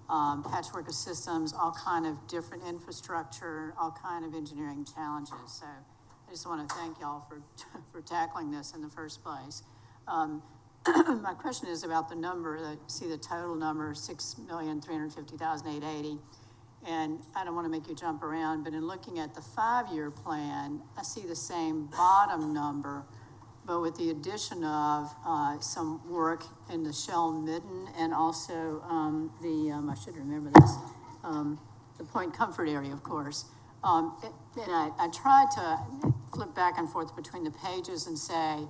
Patchwork of systems, all kind of different infrastructure, all kind of engineering challenges. So I just want to thank y'all for tackling this in the first place. My question is about the number. See the total number, 6,350,880. And I don't want to make you jump around, but in looking at the 5-year plan, I see the same bottom number, but with the addition of some work in the Shell Midden and also I should remember this, the Point Comfort area, of course. And I tried to flip back and forth between the pages and say,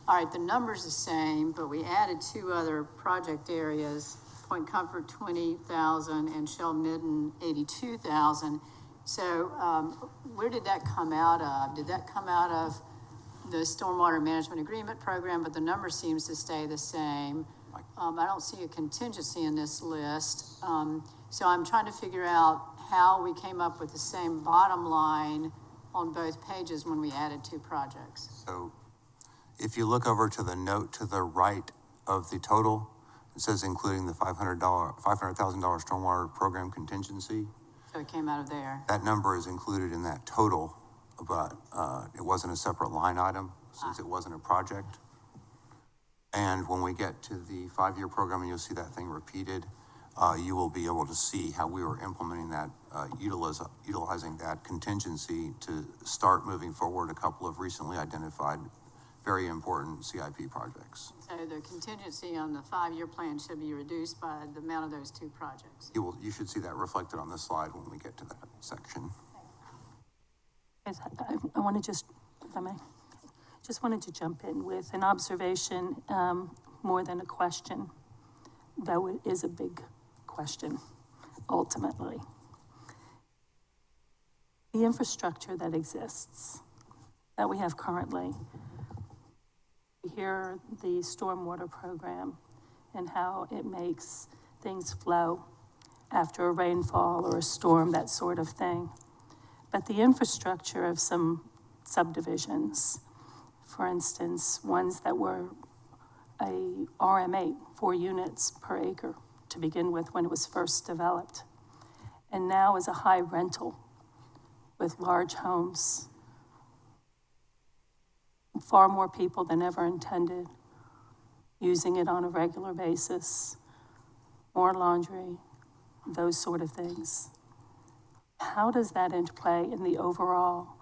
all right, the number's the same, but we added 2 other project areas, Point Comfort 20,000 and Shell Midden 82,000. So where did that come out of? Did that come out of the Stormwater Management Agreement Program, but the number seems to stay the same? I don't see a contingency in this list. So I'm trying to figure out how we came up with the same bottom line on both pages when we added 2 projects. So if you look over to the note to the right of the total, it says including the $500,000 stormwater program contingency. So it came out of there. That number is included in that total, but it wasn't a separate line item since it wasn't a project. And when we get to the 5-year program, and you'll see that thing repeated, you will be able to see how we were implementing that, utilizing that contingency to start moving forward a couple of recently identified very important CIP projects. So the contingency on the 5-year plan should be reduced by the amount of those 2 projects. You should see that reflected on the slide when we get to that section. I want to just, if I may, just wanted to jump in with an observation more than a question, though it is a big question, ultimately. The infrastructure that exists, that we have currently, we hear the stormwater program and how it makes things flow after a rainfall or a storm, that sort of thing. But the infrastructure of some subdivisions, for instance, ones that were a RM8, 4 units per acre to begin with when it was first developed, and now is a high rental with large homes, far more people than ever intended, using it on a regular basis, more laundry, those sort of things. How does that interplay in the overall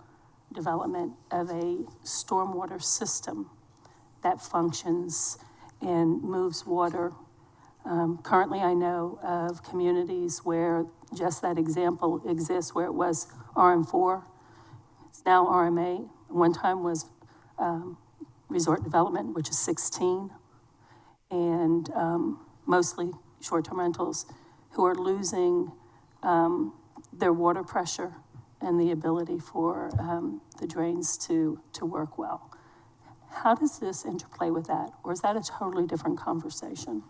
development of a stormwater system that functions and moves water? Currently, I know of communities where just that example exists, where it was RM4, it's now RM8. One time was resort development, which is 16, and mostly short-term rentals, who are losing their water pressure and the ability for the drains to work well. How does this interplay with that? Or is that a totally different conversation?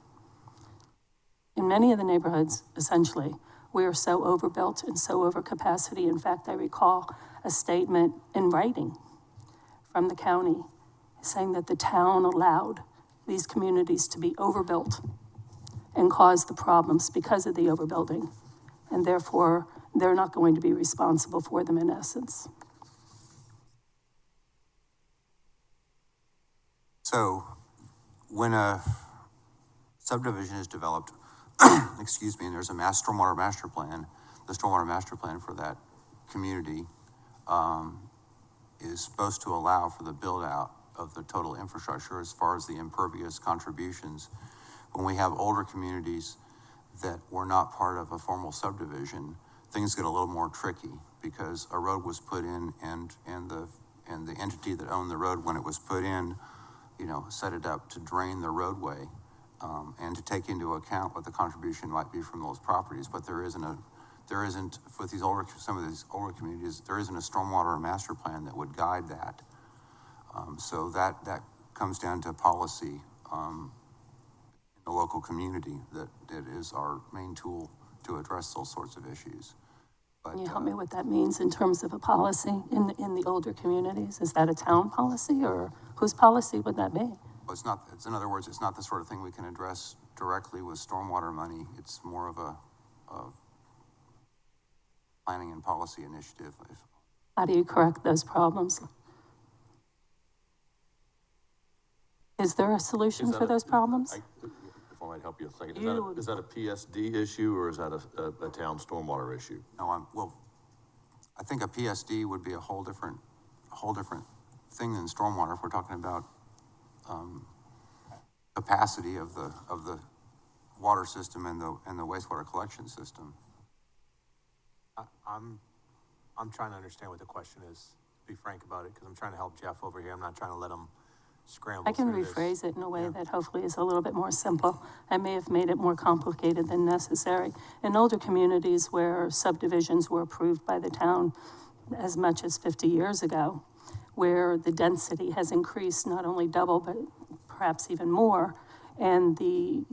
In many of the neighborhoods, essentially, we are so overbuilt and so over capacity. In fact, I recall a statement in writing from the county saying that the town allowed these communities to be overbuilt and caused the problems because of the overbuilding. And therefore, they're not going to be responsible for them in essence. So when a subdivision is developed, excuse me, and there's a stormwater master plan, the stormwater master plan for that community is supposed to allow for the build out of the total infrastructure as far as the impervious contributions. When we have older communities that were not part of a formal subdivision, things get a little more tricky because a road was put in and the entity that owned the road when it was put in, set it up to drain the roadway and to take into account what the contribution might be from those properties. But there isn't with some of these older communities, there isn't a stormwater master plan that would guide that. So that comes down to policy in the local community that is our main tool to address those sorts of issues. But, Can you help me what that means in terms of a policy in the older communities? Is that a town policy, or whose policy would that be? Well, in other words, it's not the sort of thing we can address directly with stormwater money. It's more of a planning and policy initiative. How do you correct those problems? Is there a solution for those problems? If I might help you a second, is that a PSD issue or is that a town stormwater issue? No, I think a PSD would be a whole different thing than stormwater if we're talking about capacity of the water system and the wastewater collection system. I'm trying to understand what the question is, to be frank about it, because I'm trying to help Jeff over here. I'm not trying to let him scramble I can through this. rephrase it in a way that hopefully is a little bit more simple. I may have made it more complicated than necessary. In older communities where subdivisions were approved by the town as much as 50 years ago, where the density has increased not only double, but perhaps even more, and the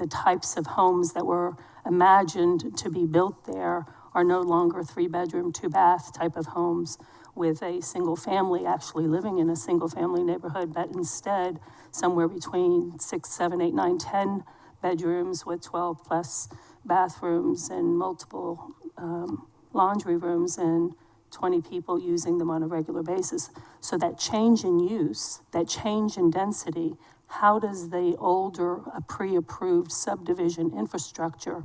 types of homes that were imagined to be built there are no longer 3-bedroom, 2-bath type of homes with a single family actually living in a single family neighborhood, but instead somewhere between 6, 7, 8, 9, 10 bedrooms with 12 plus bathrooms and multiple laundry rooms and 20 people using them on a regular basis. So that change in use, that change in density, how does the older pre-approved subdivision infrastructure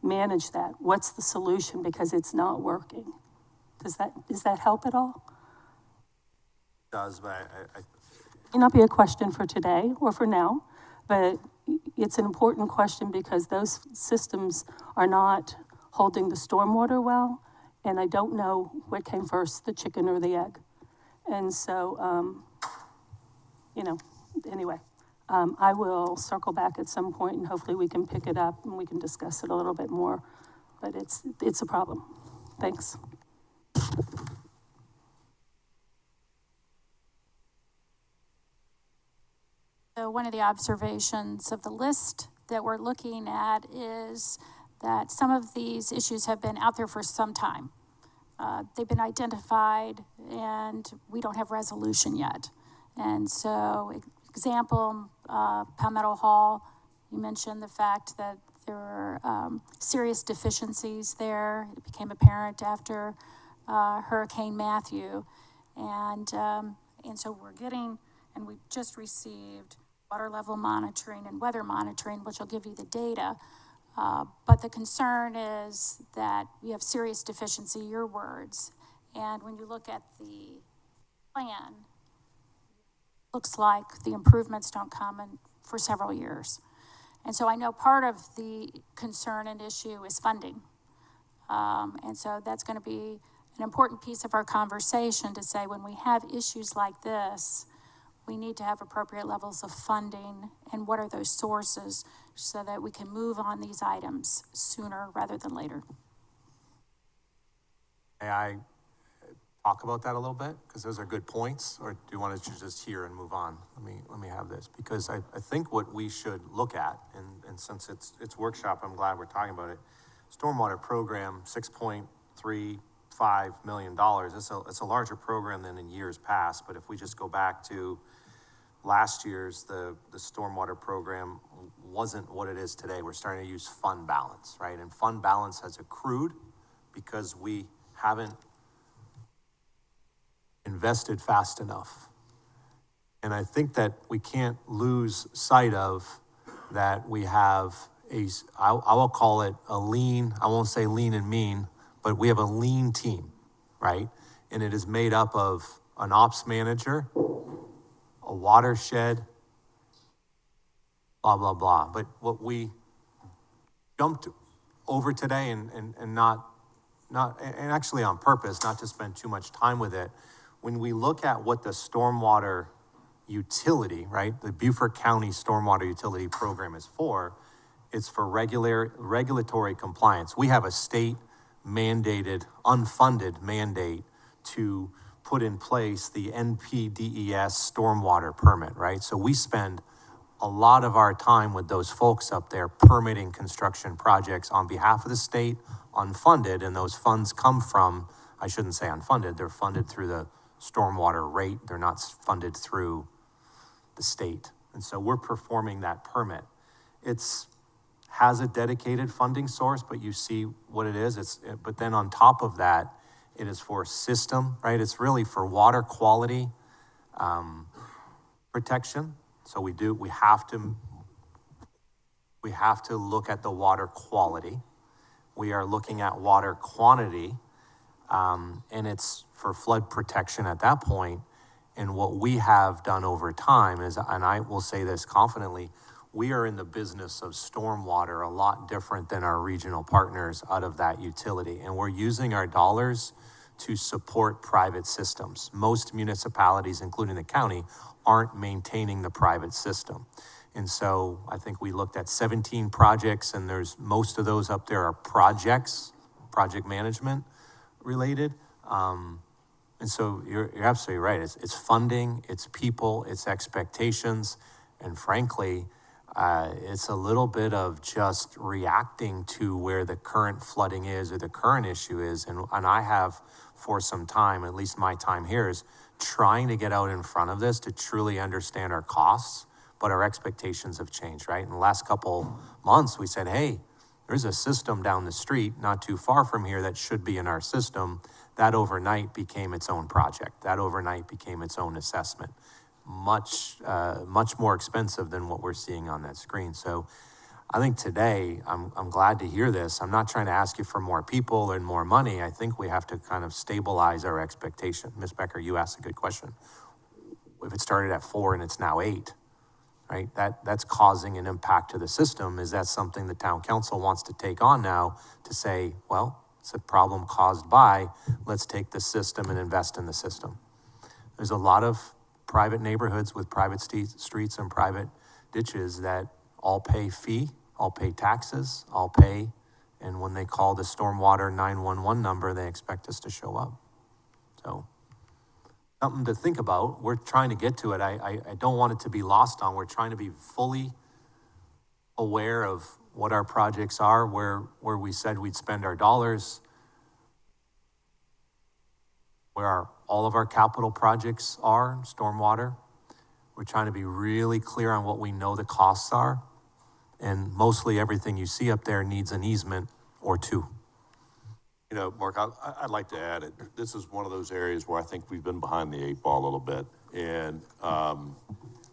manage that? What's the solution? Because it's not working. Does that help at all? It does, but May not be a question for today or for now, but it's an important question because those systems are not holding the stormwater well, and I don't know what came first, the chicken or the egg. And so, anyway, I will circle back at some point and hopefully we can pick it up and we can discuss it a little bit more, but it's a problem. Thanks. So one of the observations of the list that we're looking at is that some of these issues have been out there for some time. They've been identified and we don't have resolution yet. And so, example, Palmetto Hall, you mentioned the fact that there were serious deficiencies there. It became apparent after Hurricane Matthew. And so we just received water level monitoring and weather monitoring, which will give you the data. But the concern is that we have serious deficiency, your words. And when you look at the plan, looks like the improvements don't come in for several years. And so I know part of the concern and issue is funding. And so that's going to be an important piece of our conversation to say when we have issues like this, we need to have appropriate levels of funding and what are those sources so that we can move on these items sooner rather than later. may I talk about that a little bit? Because those are good points, or do you want to just hear and move on? Let me have this, because I think what we should look at, and since it's workshop, I'm glad we're talking about it. Stormwater program, $6.35 million. It's a larger program than in years past, but if we just go back to last year's, the stormwater program wasn't what it is today. We're starting to use fund balance, right? And fund balance has accrued because we haven't invested fast enough And I think that we can't lose sight of that we have I will call it a lean, I won't say lean and mean, but we have a lean team, right? And it is made up of an ops manager, a watershed, blah, blah, blah. But what we jumped over today and not, and actually on purpose, not to spend too much time with it, when we look at what the stormwater utility, right, the Beaufort County Stormwater Utility Program is for, it's for regulatory compliance. We have a state mandated, unfunded mandate to put in place the NPDES stormwater permit, right? So we spend a lot of our time with those folks up there permitting construction projects on behalf of the state, unfunded, and those funds come from, I shouldn't say unfunded, they're funded through the stormwater rate, they're not funded through the state. And so we're performing that permit. It's has a dedicated funding source, but you see what it is. But then on top of that, it is for system, right? It's really for water quality protection. So we have to look at the water quality. We are looking at water quantity, and it's for flood protection at that point. And what we have done over time is, and I will say this confidently, we are in the business of stormwater a lot different than our regional partners out of that utility. And we're using our dollars to support private systems. Most municipalities, including the county, aren't maintaining the private system. And so I think we looked at 17 projects, and most of those up there are project management related. And so you're absolutely right. It's funding, it's people, it's expectations, and frankly, it's a little bit of just reacting to where the current flooding is or the current issue is. And I have for some time, at least my time here, is trying to get out in front of this to truly understand our costs, but our expectations have changed, right? In the last couple months, we said, hey, there's a system down the street, not too far from here, that should be in our system. That overnight became its own project. That overnight became its own assessment. Much more expensive than what we're seeing on that screen. So I think today, I'm glad to hear this. I'm not trying to ask you for more people and more money. I think we have to kind of stabilize our expectation. Ms. Becker, you asked a good question. If it started at 4 and it's now 8, right? That's causing an impact to the system. Is that something the town council wants to take on now to say, well, it's a problem caused by, let's take the system and invest in the system. There's a lot of private neighborhoods with private streets and private ditches that all pay fee, all pay taxes, all pay, and when they call the stormwater 911 number, they expect us to show up. So something to think about. We're trying to get to it. I don't want it to be lost on. We're trying to be fully aware of what our projects are, where we said we'd spend our dollars, where all of our capital projects are, stormwater. We're trying to be really clear on what we know the costs are. And mostly everything you see up there needs an easement or two. You know, Mark, I'd like to add it. This is one of those areas where I think we've been behind the 8 ball a little bit. And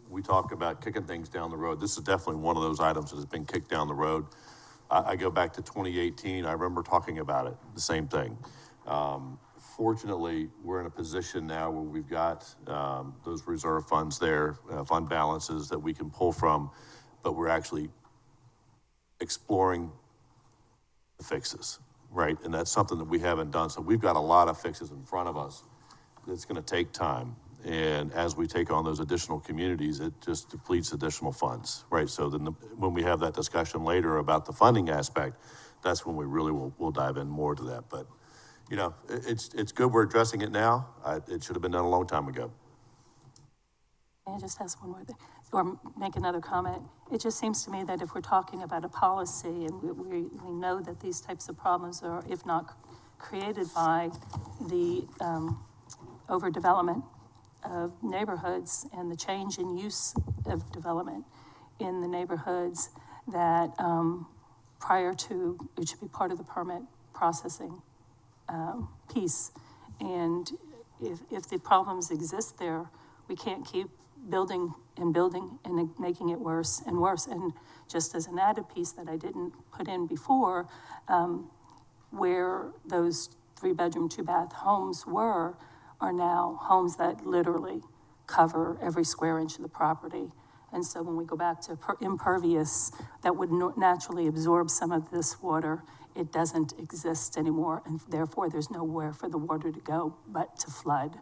we talk about kicking things down the road. This is definitely one of those items that has been kicked down the road. I go back to 2018. I remember talking about it, the same thing. Fortunately, we're in a position now where we've got those reserve funds there, fund balances that we can pull from, but we're actually exploring the fixes, right? And that's something that we haven't done. So we've got a lot of fixes in front of us. It's going to take time. And as we take on those additional communities, it just depletes additional funds, right? So then when we have that discussion later about the funding aspect, that's when we really will dive in more to that. But, you know, it's good we're addressing it now. It should have been done a long time ago. May I just ask one more thing, or make another comment? It just seems to me that if we're talking about a policy and we know that these types of problems are, if not created by the overdevelopment of neighborhoods and the change in use of development in the neighborhoods, that prior to, it should be part of the permit processing piece. And if the problems exist there, we can't keep building and making it worse and worse. And just as an added piece that I didn't put in before, where those 3-bedroom, 2-bath homes are now homes that literally cover every square inch of the property. And so when we go back to impervious, that would naturally absorb some of this water, it doesn't exist anymore, and therefore there's nowhere for the water to go but to flood.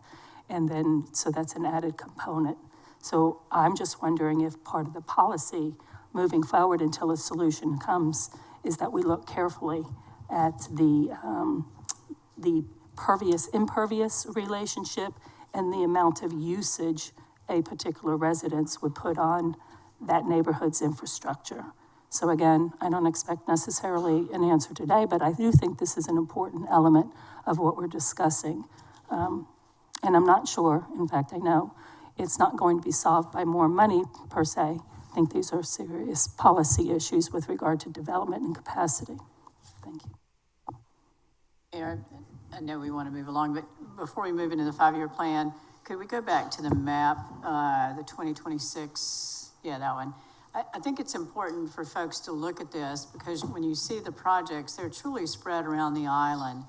And then, so that's an added component. So I'm just wondering if part of the policy moving forward until a solution comes is that we look carefully at the impervious relationship and the amount of usage a particular residence would put on that neighborhood's infrastructure. So again, I don't expect necessarily an answer today, but I do think this is an important element of what we're discussing. And I'm not sure, in fact, I know it's not going to be solved by more money per se. I think these are serious policy issues with regard to development and capacity. Thank you. Aaron, I know we want to move along, but before we move into the 5-year plan, could we go back to the map, the 2026, that one. I think it's important for folks to look at this because when you see the projects, they're truly spread around the island,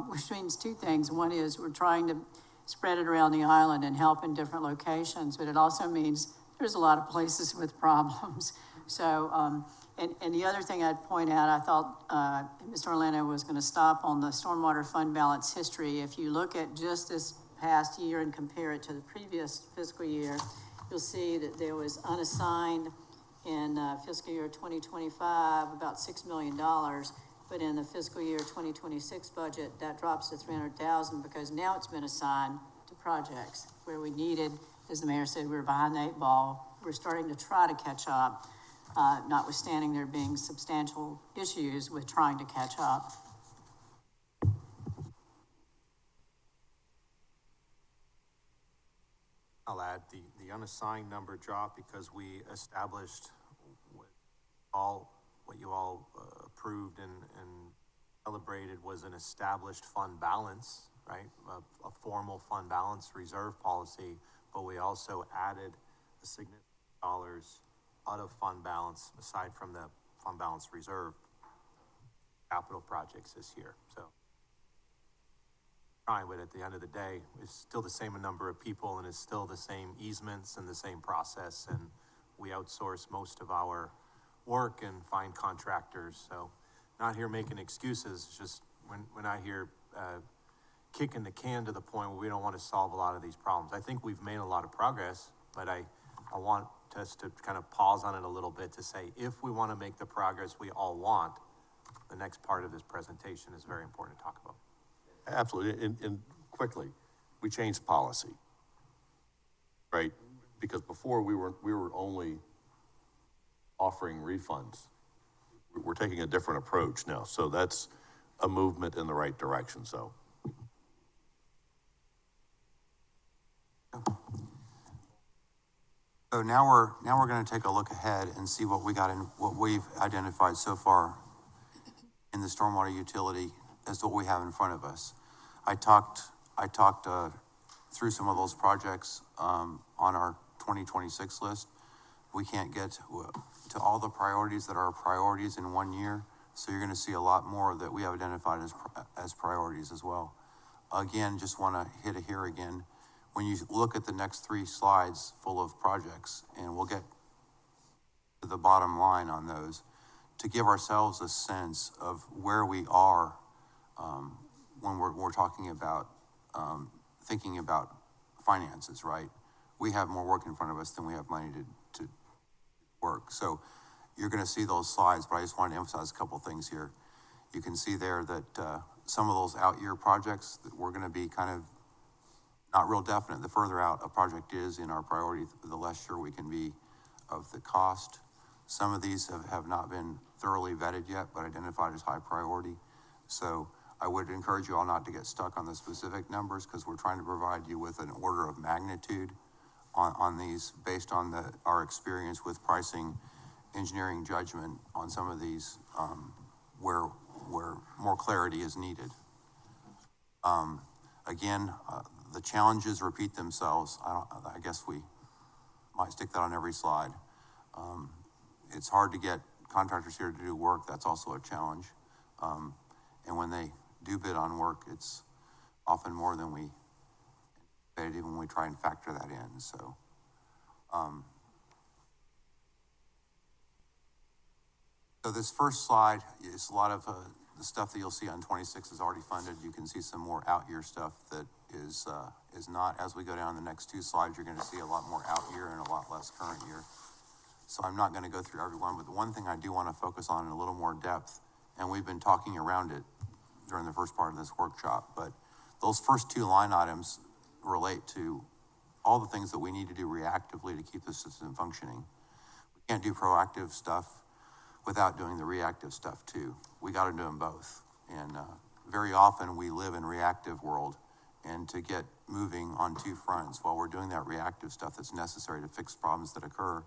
which means two things. One is we're trying to spread it around the island and help in different locations, but it also means there's a lot of places with problems. So, and the other thing I'd point out, I thought Mr. Orlando was going to stop on the stormwater fund balance history. If you look at just this past year and compare it to the previous fiscal year, you'll see that there was unassigned in fiscal year 2025 about $6 million, but in the fiscal year 2026 budget, that drops to $300,000 because now it's been assigned to projects where we needed, as the mayor said, we were behind the 8 ball. We're starting to try to catch up, notwithstanding there being substantial issues with trying to catch up. I'll add the unassigned number dropped because we established what you all approved and celebrated was an established fund balance, right? A formal fund balance reserve policy, but we also added a significant dollars out of fund balance aside from the fund balance reserve capital projects this year. So but at the end of the day, it's still the same number of people and it's still the same easements and the same process. And we outsource most of our work and find contractors. So not here making excuses, just we're not here kicking the can to the point where we don't want to solve a lot of these problems. I think we've made a lot of progress, but I want us to kind of pause on it a little bit to say, if we want to make the progress we all want, the next part of this presentation is very important to talk about. Absolutely, and quickly, we changed policy, right? Because before we were only offering refunds. We're taking a different approach now, so that's a movement in the right direction, so. So now we're going to take a look ahead and see what we got in what we've identified so far in the stormwater utility as what we have in front of us. I talked through some of those projects on our 2026 list. We can't get to all the priorities that are priorities in 1 year, so you're going to see a lot more that we have identified as priorities as well. Again, just want to hit it here again. When you look at the next 3 slides full of projects, and we'll get to the bottom line on those, to give ourselves a sense of where we are when we're talking about thinking about finances, right? We have more work in front of us than we have money to work. So you're going to see those slides, but I just wanted to emphasize a couple things here. You can see there that some of those out-year projects that we're going to be kind of not real definite. The further out a project is in our priority, the less sure we can be of the cost. Some of these have not been thoroughly vetted yet, but identified as high priority. So I would encourage you all not to get stuck on the specific numbers because we're trying to provide you with an order of magnitude on these based on our experience with pricing, engineering judgment on some of these where more clarity is needed. Again, the challenges repeat themselves. I guess we Might stick that on every slide. It's hard to get contractors here to do work. That's also a challenge. And when they do bid on work, it's often more than we anticipated, even when we try and factor that in. So, so this first slide is a lot of the stuff that you'll see on 26 is already funded. You can see some more out year stuff that is not. As we go down the next two slides, you're going to see a lot more out year and a lot less current year. So I'm not going to go through every one, but the one thing I do want to focus on in a little more depth, and we've been talking around it during the first part of this workshop, but those first two line items relate to all the things that we need to do reactively to keep the system functioning. We can't do proactive stuff without doing the reactive stuff too. We got to do them both. And very often we live in reactive world, and to get moving on two fronts while we're doing that reactive stuff that's necessary to fix problems that occur,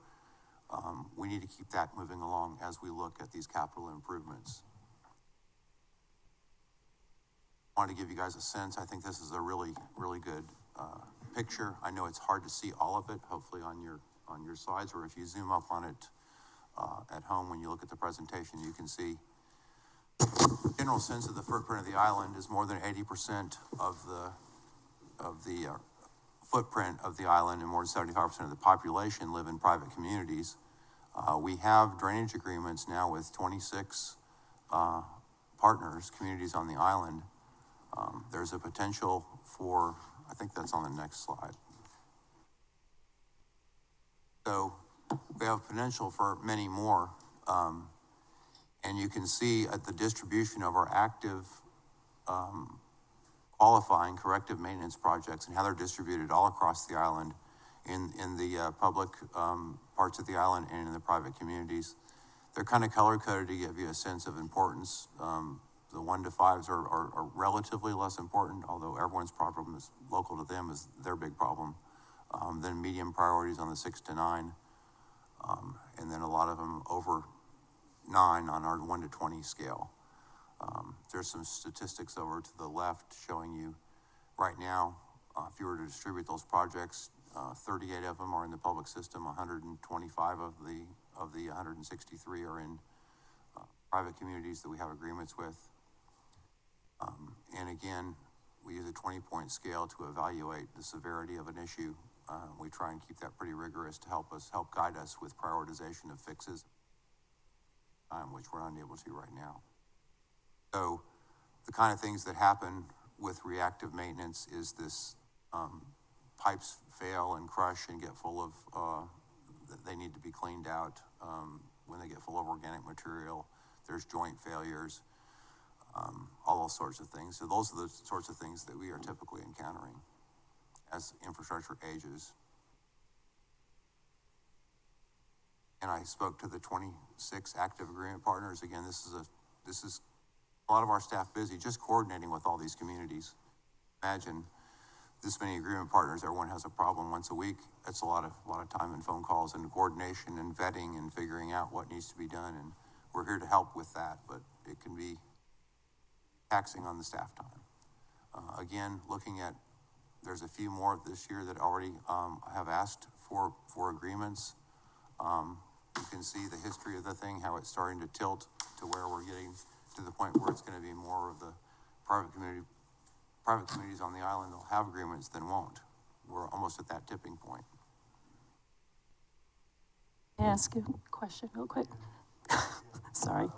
we need to keep that moving along as we look at these capital improvements. I wanted to give you guys a sense. I think this is a really, really good picture. I know it's hard to see all of it, hopefully on your slides, or if you zoom up on it at home when you look at the presentation, you can see the general sense of the footprint of the island is more than 80% of the footprint of the island, and more than 75% of the population live in private communities. We have drainage agreements now with 26 partners, communities on the island. There's a potential for, I think that's on the next slide. So we have potential for many more. And you can see at the distribution of our active qualifying corrective maintenance projects and how they're distributed all across the island in the public parts of the island and in the private communities. They're kind of color-coded to give you a sense of importance. The 1 to 5s are relatively less important, although everyone's problem is local to them is their big problem. Then medium priorities on the 6 to 9. And then a lot of them over 9 on our 1 to 20 scale. There's some statistics over to the left showing you right now, if you were to distribute those projects, 38 of them are in the public system, 125 of the 163 are in private communities that we have agreements with. And again, we use a 20-point scale to evaluate the severity of an issue. We try and keep that pretty rigorous to help guide us with prioritization of fixes, which we're unable to right now. So the kind of things that happen with reactive maintenance is this pipes fail and crush and get full of, they need to be cleaned out. When they get full of organic material, there's joint failures, all those sorts of things. So those are the sorts of things that we are typically encountering as infrastructure ages. And I spoke to the 26 active agreement partners. Again, this is a lot of our staff busy just coordinating with all these communities. Imagine this many agreement partners, everyone has a problem once a week. It's a lot of time and phone calls and coordination and vetting and figuring out what needs to be done. And we're here to help with that, but it can be taxing on the staff time. Again, looking at, there's a few more this year that already have asked for agreements. You can see the history of the thing, how it's starting to tilt to where we're getting to the point where it's going to be more of the private communities on the island that'll have agreements than won't. We're almost at that tipping point. Can I ask you a question real quick? Sorry.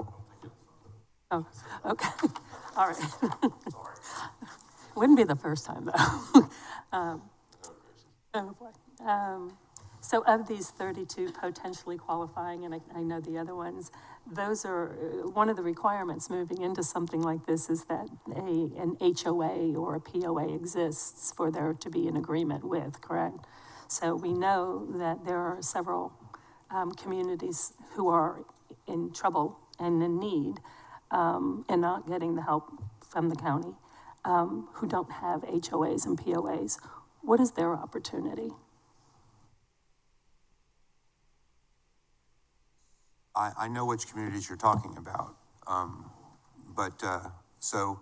Oh, okay. All right. Wouldn't be the first time, though. Oh, boy. So of these 32 potentially qualifying, and I know the other ones, those are, one of the requirements moving into something like this is that an HOA or a POA exists for there to be an agreement with, correct? So we know that there are several communities who are in trouble and in need and not getting the help from the county, who don't have HOAs and POAs. What is their opportunity? I know which communities you're talking about, so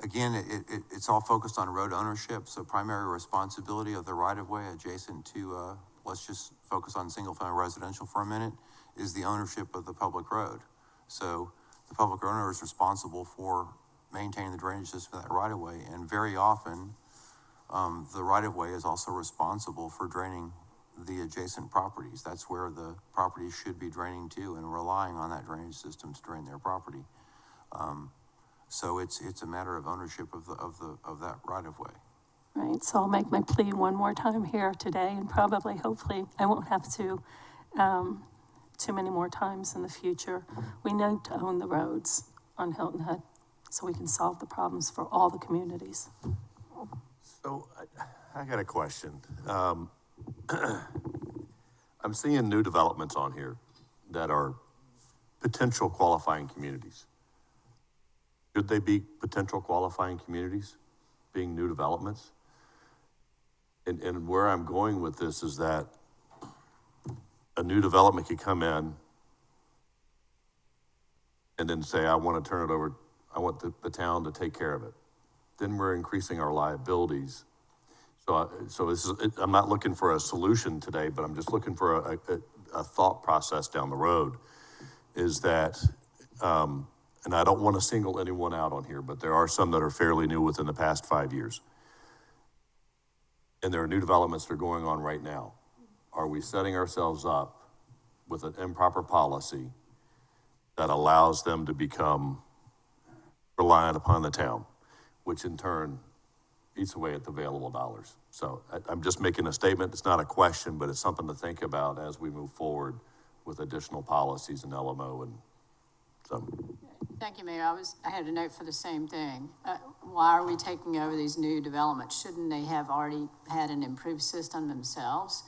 again, it's all focused on road ownership. So primary responsibility of the right-of-way adjacent to, let's just focus on single-family residential for a minute, is the ownership of the public road. So the public owner is responsible for maintaining the drainage system of that right-of-way, and very often, the right-of-way is also responsible for draining the adjacent properties. That's where the properties should be draining to, and relying on that drainage system to drain their property. So it's a matter of ownership of that right-of-way. Right, so I'll make my plea one more time here today, and probably, hopefully, I won't have to, too many more times in the future. We need to own the roads on Hilton Head, so we can solve the problems for all the communities. So I got a question. I'm seeing new developments on here that are potential qualifying communities. Should they be potential qualifying communities, being new developments? And where I'm going with this is that a new development could come in and then say, I want to turn it over, I want the town to take care of it. Then we're increasing our liabilities. So this is, I'm not looking for a solution today, but I'm just looking for a thought process down the road, is that, and I don't want to single anyone out on here, but there are some that are fairly new within the past 5 years. And there are new developments that are going on right now. Are we setting ourselves up with an improper policy that allows them to become reliant upon the town, which in turn eats away at the available dollars? So I'm just making a statement. It's not a question, but it's something to think about as we move forward with additional policies and LMO and so. Thank you, Mayor. I had a note for the same thing. Why are we taking over these new developments? Shouldn't they have already had an improved system themselves?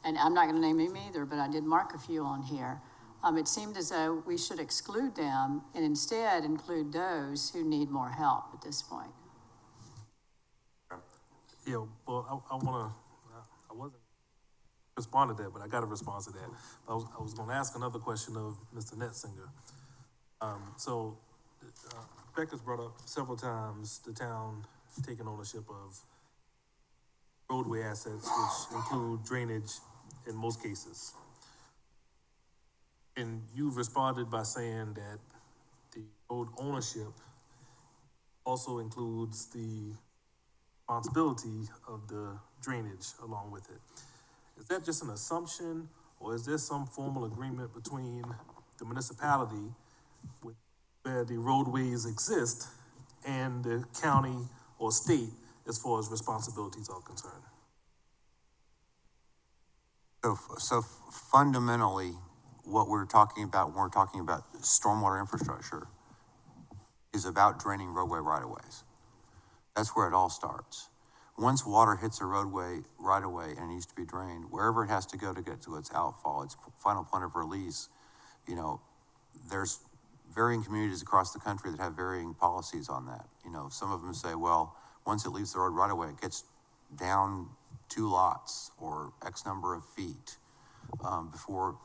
And I'm not going to name them either, but I did mark a few on here. It seemed as though we should exclude them and instead include those who need more help at this point. Yeah, well, I wasn't responding to that, but I got a response to that. I was gonna ask another question of Mr. Netzinger. Becca's brought up several times the town taking ownership of roadway assets, which include drainage in most cases. And you've responded by saying that the road ownership also includes the responsibility of the drainage along with it. Is that just an assumption, or is there some formal agreement between the municipality where the roadways exist and the county or state as far as responsibilities are concerned? So fundamentally, what we're talking about when we're talking about stormwater infrastructure is about draining roadway right-of-ways. That's where it all starts. Once water hits a roadway right-of-way and it needs to be drained, wherever it has to go to get to its outfall, its final point of release, there's varying communities across the country that have varying policies on that. Some of them say, well, once it leaves the road right-of-way, it gets down 2 lots or X number of feet before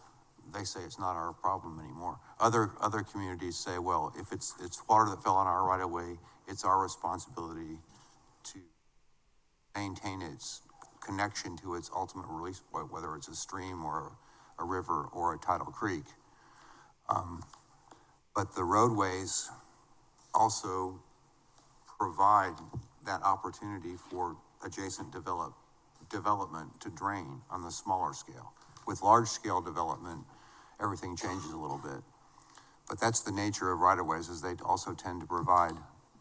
they say it's not our problem anymore. Other communities say, well, if it's water that fell on our right-of-way, it's our responsibility to maintain its connection to its ultimate release point, whether it's a stream or a river or a tidal creek. But the roadways also provide that opportunity for adjacent development to drain on the smaller scale. With large scale development, everything changes a little bit. But that's the nature of right-of-ways, is they also tend to provide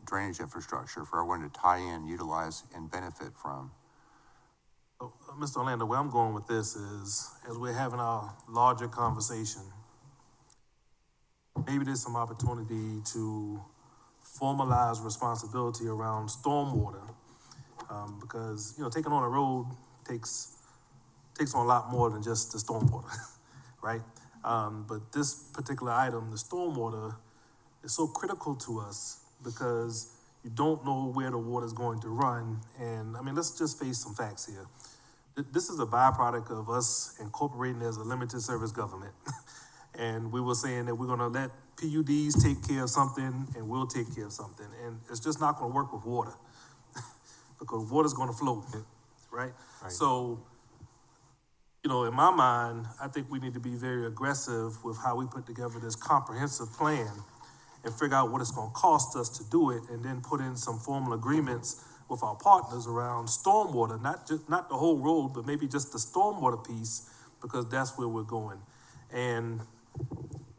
drainage infrastructure for everyone to tie in, utilize, and benefit from. So, Mr. Orlando, where I'm going with this is, as we're having our larger conversation, maybe there's some opportunity to formalize responsibility around stormwater, because, taking on a road takes on a lot more than just the stormwater, right? But this particular item, the stormwater, is so critical to us because you don't know where the water is going to run. And let's just face some facts here. This is a byproduct of us incorporating as a limited service government. And we were saying that we're gonna let PUDs take care of something and we'll take care of something. And it's just not gonna work with water because water's gonna flow, right? So in my mind, I think we need to be very aggressive with how we put together this comprehensive plan and figure out what it's gonna cost us to do it, and then put in some formal agreements with our partners around stormwater, not the whole road, but maybe just the stormwater piece, because that's where we're going. And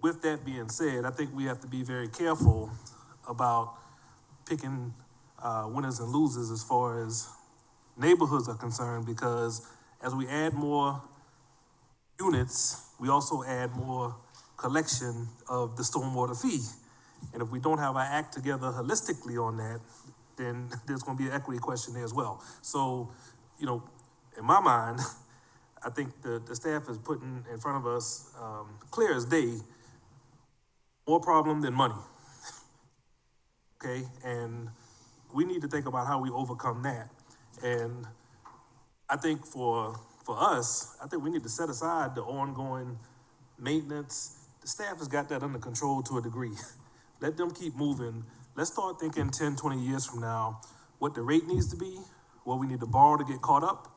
with that being said, I think we have to be very careful about picking winners and losers as far as neighborhoods are concerned, because as we add more units, we also add more collection of the stormwater fee. And if we don't have our act together holistically on that, then there's gonna be an equity question there as well. So, in my mind, I think the staff is putting in front of us, clear as day, more problem than money. Okay, and we need to think about how we overcome that. And I think for us, I think we need to set aside the ongoing maintenance. The staff has got that under control to a degree. Let them keep moving. Let's start thinking 10, 20 years from now, what the rate needs to be, what we need to borrow to get caught up.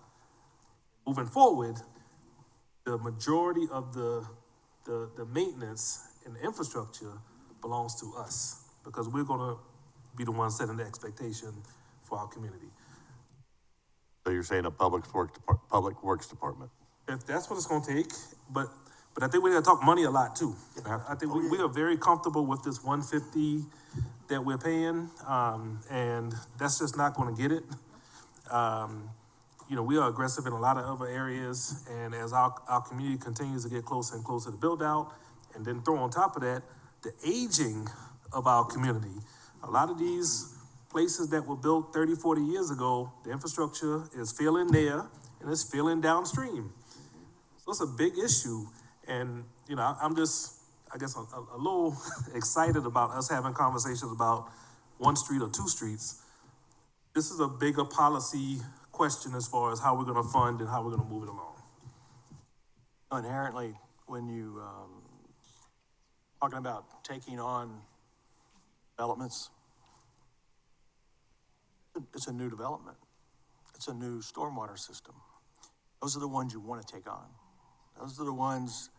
Moving forward, the majority of the maintenance and the infrastructure belongs to us, because we're gonna be the ones setting the expectation for our community. So you're saying a public works department? If that's what it's gonna take, but I think we gotta talk money a lot too. I think we are very comfortable with this 150 that we're paying, and that's just not gonna get it. We are aggressive in a lot of other areas, and as our community continues to get closer and closer to build out, and then throw on top of that, the aging of our community. A lot of these places that were built 30, 40 years ago, the infrastructure is failing there and it's failing downstream. So it's a big issue. And, I'm just, I guess, a little excited about us having conversations about one street or two streets. This is a bigger policy question as far as how we're gonna fund and how we're gonna move it along. Inherently, when you, talking about taking on developments, it's a new development. It's a new stormwater system. Those are the ones you want to take on. Those are the ones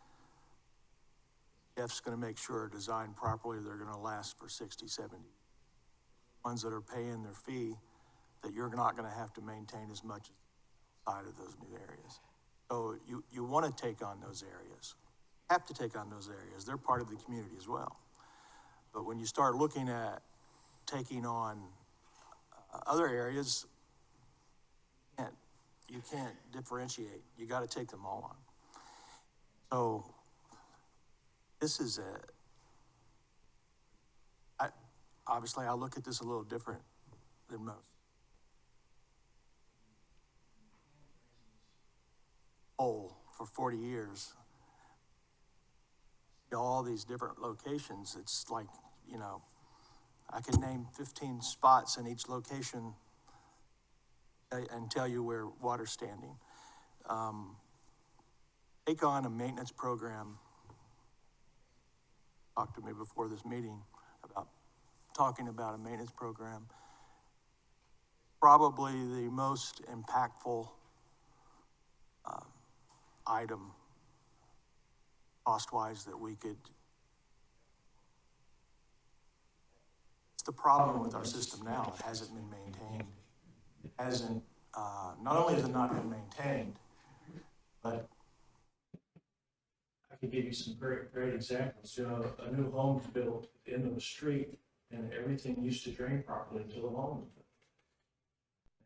Jeff's going to make sure are designed properly. They're going to last for 60, 70. Ones that are paying their fee that you're not going to have to maintain as much outside of those new areas. So you want to take on those areas. You have to take on those areas. They're part of the community as well. But when you start looking at taking on other areas, you can't differentiate. You got to take them all on. So this is obviously I look at this a little different than most. For 40 years, all these different locations, it's like, I can name 15 spots in each location and tell you where water's standing. Take on a maintenance program. Talked to me before this meeting about talking about a maintenance program. Probably the most impactful item cost-wise that we could. It's the problem with our system now. It hasn't been maintained. It hasn't, not only has it not been maintained, but I can give you some great examples. A new home's built at the end of the street and everything used to drain properly until the home was built.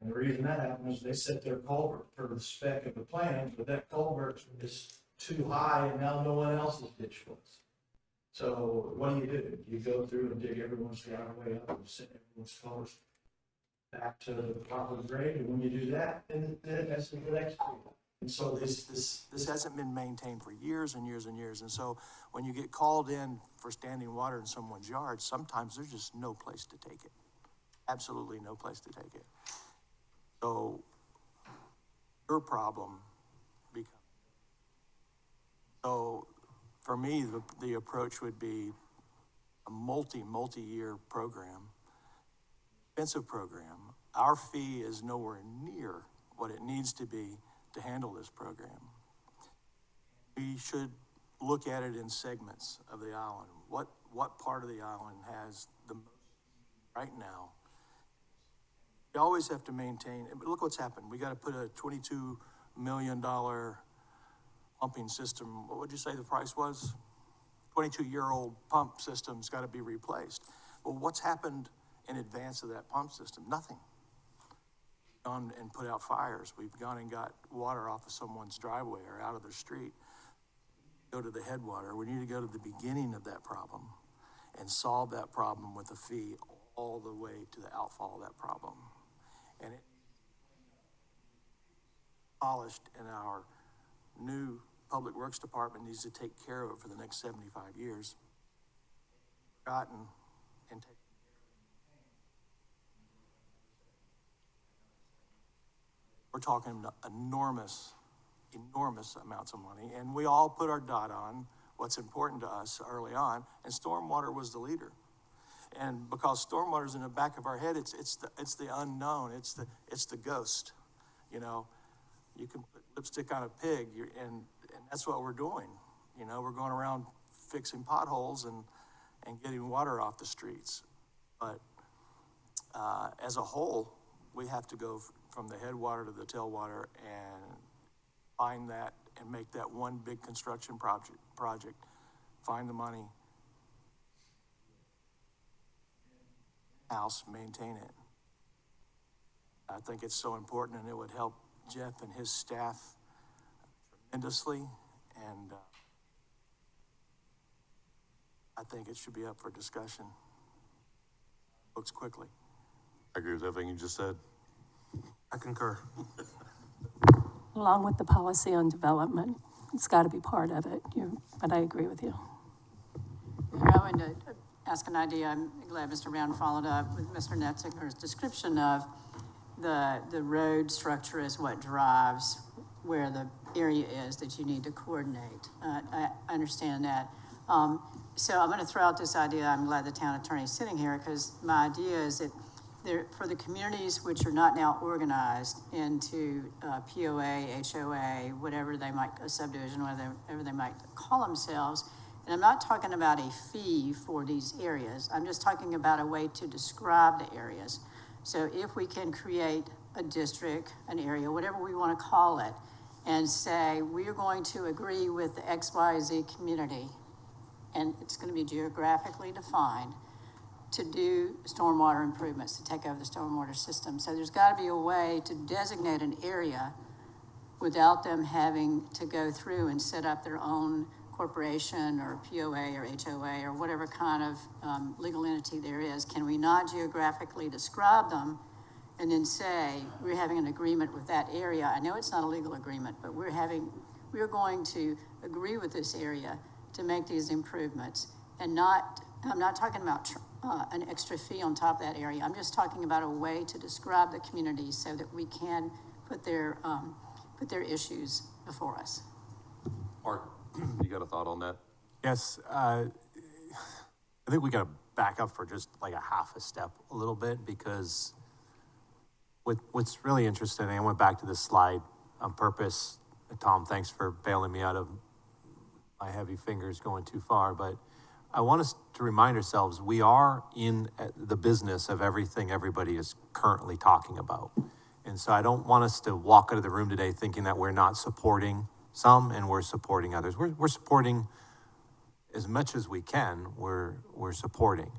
And the reason that happened is they set their culvert per the spec of the plans, but that culvert is too high and now no one else's ditch was. So what do? You go through and dig everyone's driveway up and set everyone's culverts back to the proper grade, and when you do that, then that's the next thing. And so this hasn't been maintained for years and years and years. And so when you get called in for standing water in someone's yard, sometimes there's just no place to take it. Absolutely no place to take it. So your problem becomes. So for me, the approach would be a multi-year program, expensive program. Our fee is nowhere near what it needs to be to handle this program. we should look at it in segments of the island. What part of the island has the most right now? You always have to maintain, look what's happened. We got to put a $22 million pumping system. What would you say the price was? 22-year-old pump system's got to be replaced. Well, what's happened in advance of that pump system? Nothing. Gone and put out fires. We've gone and got water off of someone's driveway or out of their street. Go to the headwater. We need to go to the beginning of that problem and solve that problem with a fee all the way to the outfall of that problem. And it polished, and our new Public Works Department needs to take care of it for the next 75 years. Forgotten and taken. We're talking enormous amounts of money, and we all put our dot on what's important to us early on, and stormwater was the leader. And because stormwater's in the back of our head, it's the unknown, it's the ghost. You know, you can put lipstick on a pig, and that's what we're doing. You know, we're going around fixing potholes and getting water off the streets. But as a whole, we have to go from the headwater to the tailwater and find that and make that one big construction project, find the money, house, maintain it. I think it's so important, and it would help Jeff and his staff tremendously, and I think it should be up for discussion. Looks quickly. I agree with everything you just said. I concur. Along with the policy on development, it's got to be part of it, but I agree with you. I wanted to ask an idea. I'm glad Mr. Brown followed up with Mr. Netzinger's description of the road structure as what drives where the area is that you need to coordinate. I understand that. So I'm going to throw out this idea. I'm glad the town attorney is sitting here, because my idea is that for the communities which are not now organized into POA, HOA, whatever they might, a subdivision, whatever they might call themselves. And I'm not talking about a fee for these areas. I'm just talking about a way to describe the areas. So if we can create a district, an area, whatever we want to call it, and say, we're going to agree with the XYZ community, and it's going to be geographically defined, to do stormwater improvements, to take over the stormwater system. So there's got to be a way to designate an area without them having to go through and set up their own corporation or POA or HOA or whatever kind of legal entity there is. Can we not geographically describe them and then say, we're having an agreement with that area? I know it's not a legal agreement, but we're going to agree with this area to make these improvements, and I'm not talking about an extra fee on top of that area. I'm just talking about a way to describe the community so that we can put their issues before us. Mark, you got a thought on that? Yes, I think we got to back up for just like a half a step a little bit, because what's really interesting, and I went back to this slide on purpose. Tom, thanks for bailing me out of my heavy fingers going too far, but I want us to remind ourselves we are in the business of everything everybody is currently talking about. And so I don't want us to walk out of the room today thinking that we're not supporting some and we're supporting others. We're supporting as much as we can. We're supporting.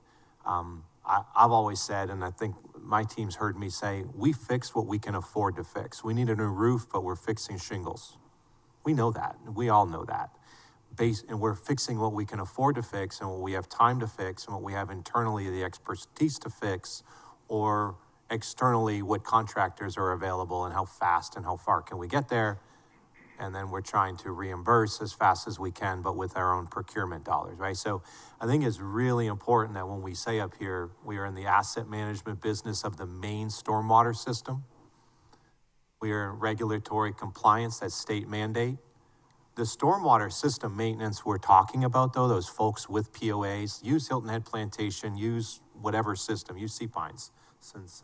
I've always said, and I think my team's heard me say, we fix what we can afford to fix. We need a new roof, but we're fixing shingles. We know that. We all know that. And we're fixing what we can afford to fix and what we have time to fix and what we have internally the expertise to fix, or externally what contractors are available and how fast and how far can we get there. And then we're trying to reimburse as fast as we can, but with our own procurement dollars, right? So I think it's really important that when we say up here, we are in the asset management business of the main stormwater system. We are in regulatory compliance, that's state mandate. The stormwater system maintenance we're talking about, though, those folks with POAs, use Hilton Head Plantation, use whatever system, use Sea Pines, since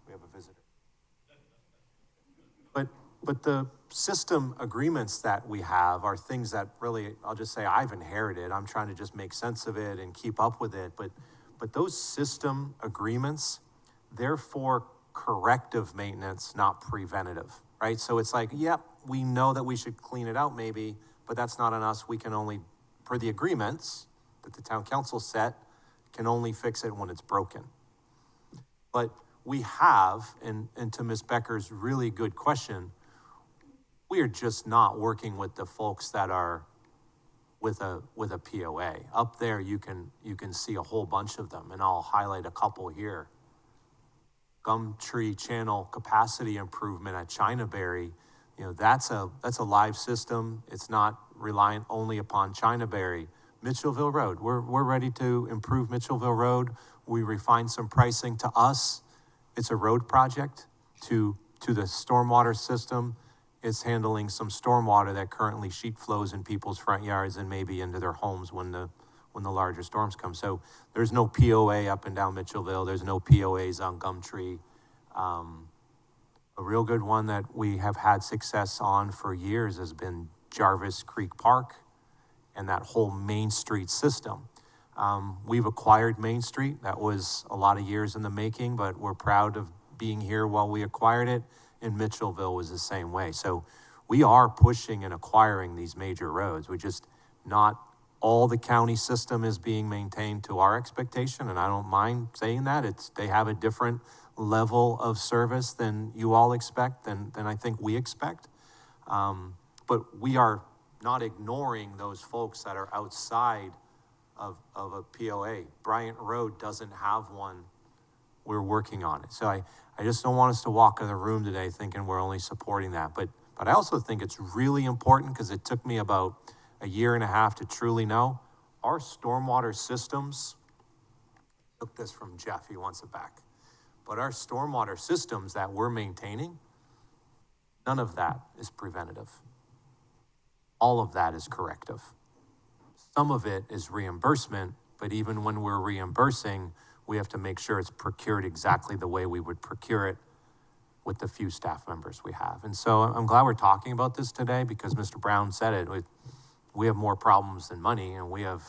we have a visitor. But But the system agreements that we have are things that really, I'll just say I've inherited. I'm trying to just make sense of it and keep up with it. But those system agreements, they're for corrective maintenance, not preventative, right? So it's like, yep, we know that we should clean it out maybe, but that's not on us. We can only, per the agreements that the town council set, can only fix it when it's broken. But we have, and to Ms. Becker's really good question, we are just not working with the folks that are with a POA. Up there, you can see a whole bunch of them, and I'll highlight a couple here. Gumtree Channel capacity improvement at Chinaberry, that's a live system. It's not reliant only upon Chinaberry. Mitchellville Road, we're ready to improve Mitchellville Road. We refined some pricing. To us, it's a road project. To the stormwater system, it's handling some stormwater that currently sheet flows in people's front yards and maybe into their homes when the larger storms come. So there's no POA up and down Mitchellville. There's no POAs on Gumtree. A real good one that we have had success on for years has been Jarvis Creek Park and that whole Main Street system. We've acquired Main Street. That was a lot of years in the making, but we're proud of being here while we acquired it. And Mitchellville was the same way. So we are pushing and acquiring these major roads. We just, not all the county system is being maintained to our expectation, and I don't mind saying that. They have a different level of service than you all expect, than I think we expect. But we are not ignoring those folks that are outside of a POA. Bryant Road doesn't have one. We're working on it. So I just don't want us to walk in the room today thinking we're only supporting that. But I also think it's really important, because it took me about a year and a half to truly know, our stormwater systems, took this from Jeff, he wants it back. But our stormwater systems that we're maintaining, none of that is preventative. All of that is corrective. Some of it is reimbursement, but even when we're reimbursing, we have to make sure it's procured exactly the way we would procure it with the few staff members we have. And so I'm glad we're talking about this today, because Mr. Brown said it. We have more problems than money, and we have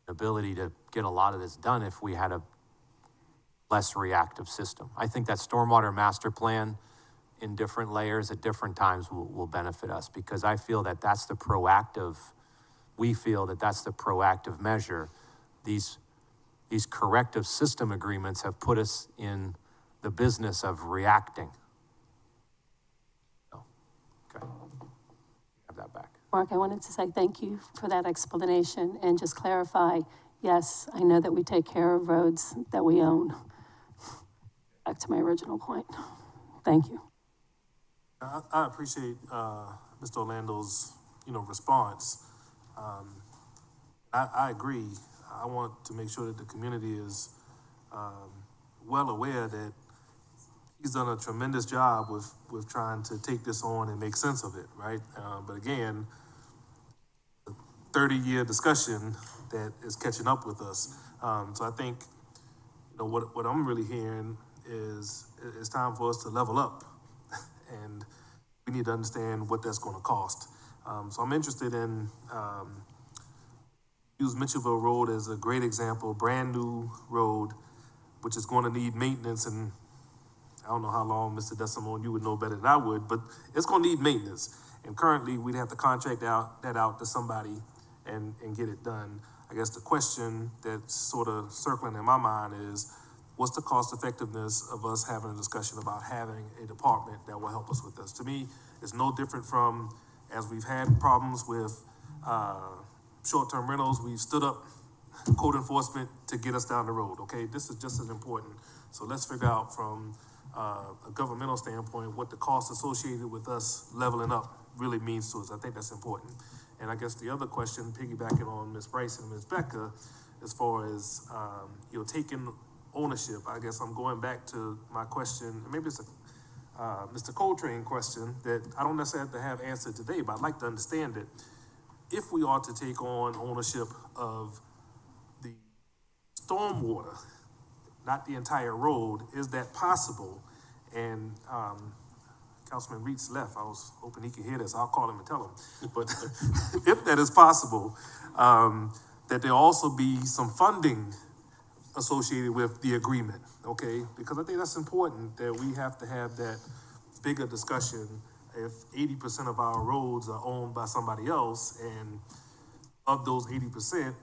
the ability to get a lot of this done if we had a less reactive system. I think that stormwater master plan in different layers at different times will benefit us, because I feel that that's the proactive, we feel that that's the proactive measure. These corrective system agreements have put us in the business of reacting. So, okay, have that back. Mark, I wanted to say thank you for that explanation and just clarify, yes, I know that we take care of roads that we own. Back to my original point. Thank you. I appreciate Mr. Orlando's response. I agree. I want to make sure that the community is well aware that he's done a tremendous job with trying to take this on and make sense of it, right? But again, a 30-year discussion that is catching up with us. So I think what I'm really hearing is it's time for us to level up, and we need to understand what that's going to cost. So I'm interested in use Mitchellville Road as a great example, brand new road, which is going to need maintenance. And I don't know how long, Mr. Desimone, you would know better than I would, but it's going to need maintenance. And currently we'd have to contract that out to somebody and get it done. I guess the question that's sort of circling in my mind is, what's the cost effectiveness of us having a discussion about having a department that will help us with this? To me, it's no different from, as we've had problems with short-term rentals, we've stood up code enforcement to get us down the road, okay? This is just as important. So let's figure out from a governmental standpoint what the cost associated with us leveling up really means to us. I think that's important. And I guess the other question, piggybacking on Ms. Bryce and Ms. Becker, as far as taking ownership, I guess I'm going back to my question, maybe it's a Mr. Coltrane question that I don't necessarily have to have answered today, but I'd like to understand it. If we are to take on ownership of the stormwater, not the entire road, is that possible? And Councilman Reeds left. I was hoping he could hear this. I'll call him and tell him. But if that is possible, that there also be some funding associated with the agreement, okay? Because I think that's important, that we have to have that bigger discussion. If 80% of our roads are owned by somebody else, and of those 80%,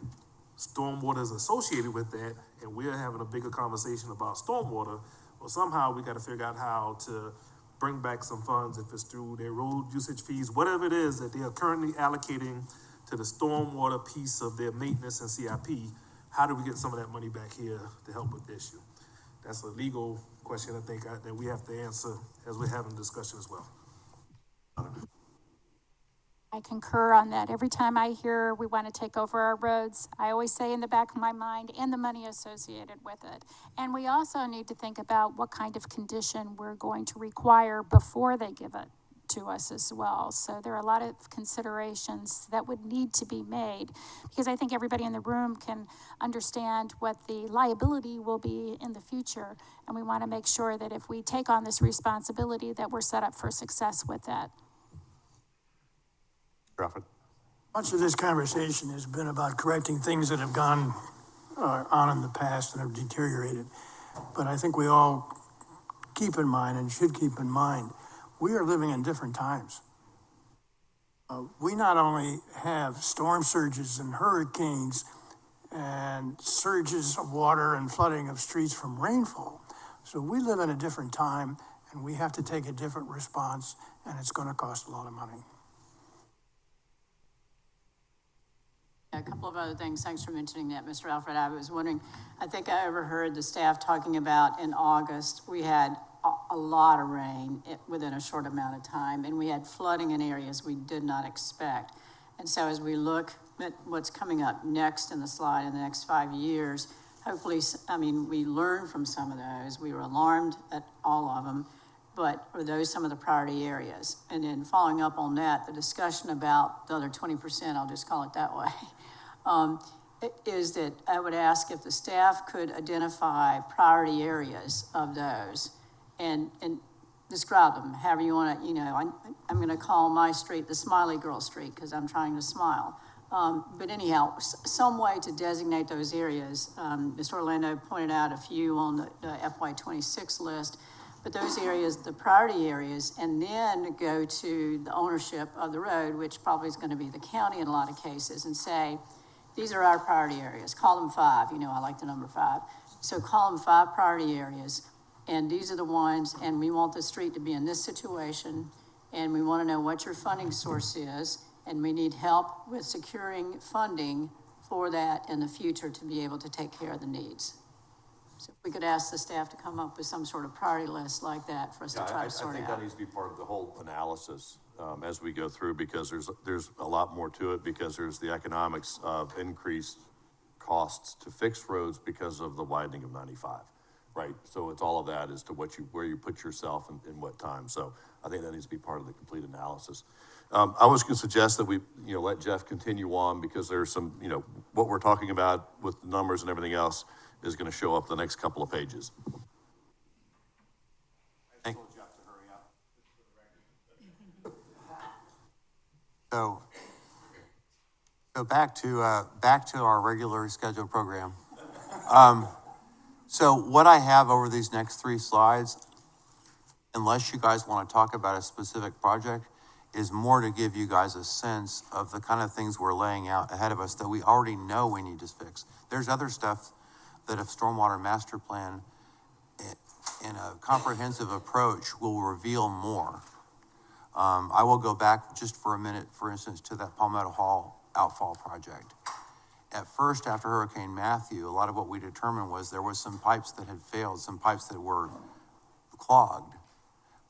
stormwater is associated with that, and we're having a bigger conversation about stormwater, well, somehow we gotta figure out how to bring back some funds, if it's through their road usage fees, whatever it is that they are currently allocating to the stormwater piece of their maintenance and CIP. How do we get some of that money back here to help with the issue? That's a legal question, I think, that we have to answer as we're having discussion as well. I concur on that. Every time I hear we want to take over our roads, I always say in the back of my mind, and the money associated with it. And we also need to think about what kind of condition we're going to require before they give it to us as well. So there are a lot of considerations that would need to be made, because I think everybody in the room can understand what the liability will be in the future. And we want to make sure that if we take on this responsibility, that we're set up for success with that. Crawford? Much of this conversation has been about correcting things that have gone on in the past and have deteriorated. But I think we all keep in mind, and should keep in mind, we are living in different times. We not only have storm surges and hurricanes and surges of water and flooding of streets from rainfall. So we live in a different time, and we have to take a different response, and it's going to cost a lot of money. A couple of other things. Thanks for mentioning that, Mr. Alfred. I was wondering, I think I overheard the staff talking about in August, we had a lot of rain within a short amount of time, and we had flooding in areas we did not expect. And so as we look at what's coming up next in the slide in the next 5 years, hopefully, I mean, we learned from some of those. We were alarmed at all of them, but are those some of the priority areas? And then following up on that, the discussion about the other 20%, I'll just call it that way, is that I would ask if the staff could identify priority areas of those and describe them, however you want to, I'm going to call my street the Smiley Girl Street because I'm trying to smile. But anyhow, some way to designate those areas. Mr. Orlando pointed out a few on the FY26 list, but those areas, the priority areas, and then go to the ownership of the road, which probably is going to be the county in a lot of cases, and say, these are our priority areas. Call them 5. I like the number 5. So call them 5 priority areas, and these are the ones, and we want the street to be in this situation, and we want to know what your funding source is, and we need help with securing funding for that in the future to be able to take care of the needs. So if we could ask the staff to come up with some sort of priority list like that for us to try to sort I think out. that needs to be part of the whole analysis as we go through, because there's a lot more to it, because there's the economics of increased costs to fix roads because of the widening of 95, right? So it's all of that as to where you put yourself in what time. So I think that needs to be part of the complete analysis. I was going to suggest that we, let Jeff continue on, because there's some, what we're talking about with the numbers and everything else is going to show up the next couple of pages. Thank- So back to our regularly scheduled program. So what I have over these next 3 slides, unless you guys want to talk about a specific project, is more to give you guys a sense of the kind of things we're laying out ahead of us that we already know we need to fix. There's other stuff that a stormwater master plan in a comprehensive approach will reveal more. I will go back just for a minute, for instance, to that Palmetto Hall outfall project. At first, after Hurricane Matthew, a lot of what we determined was there was some pipes that had failed, some pipes that were clogged.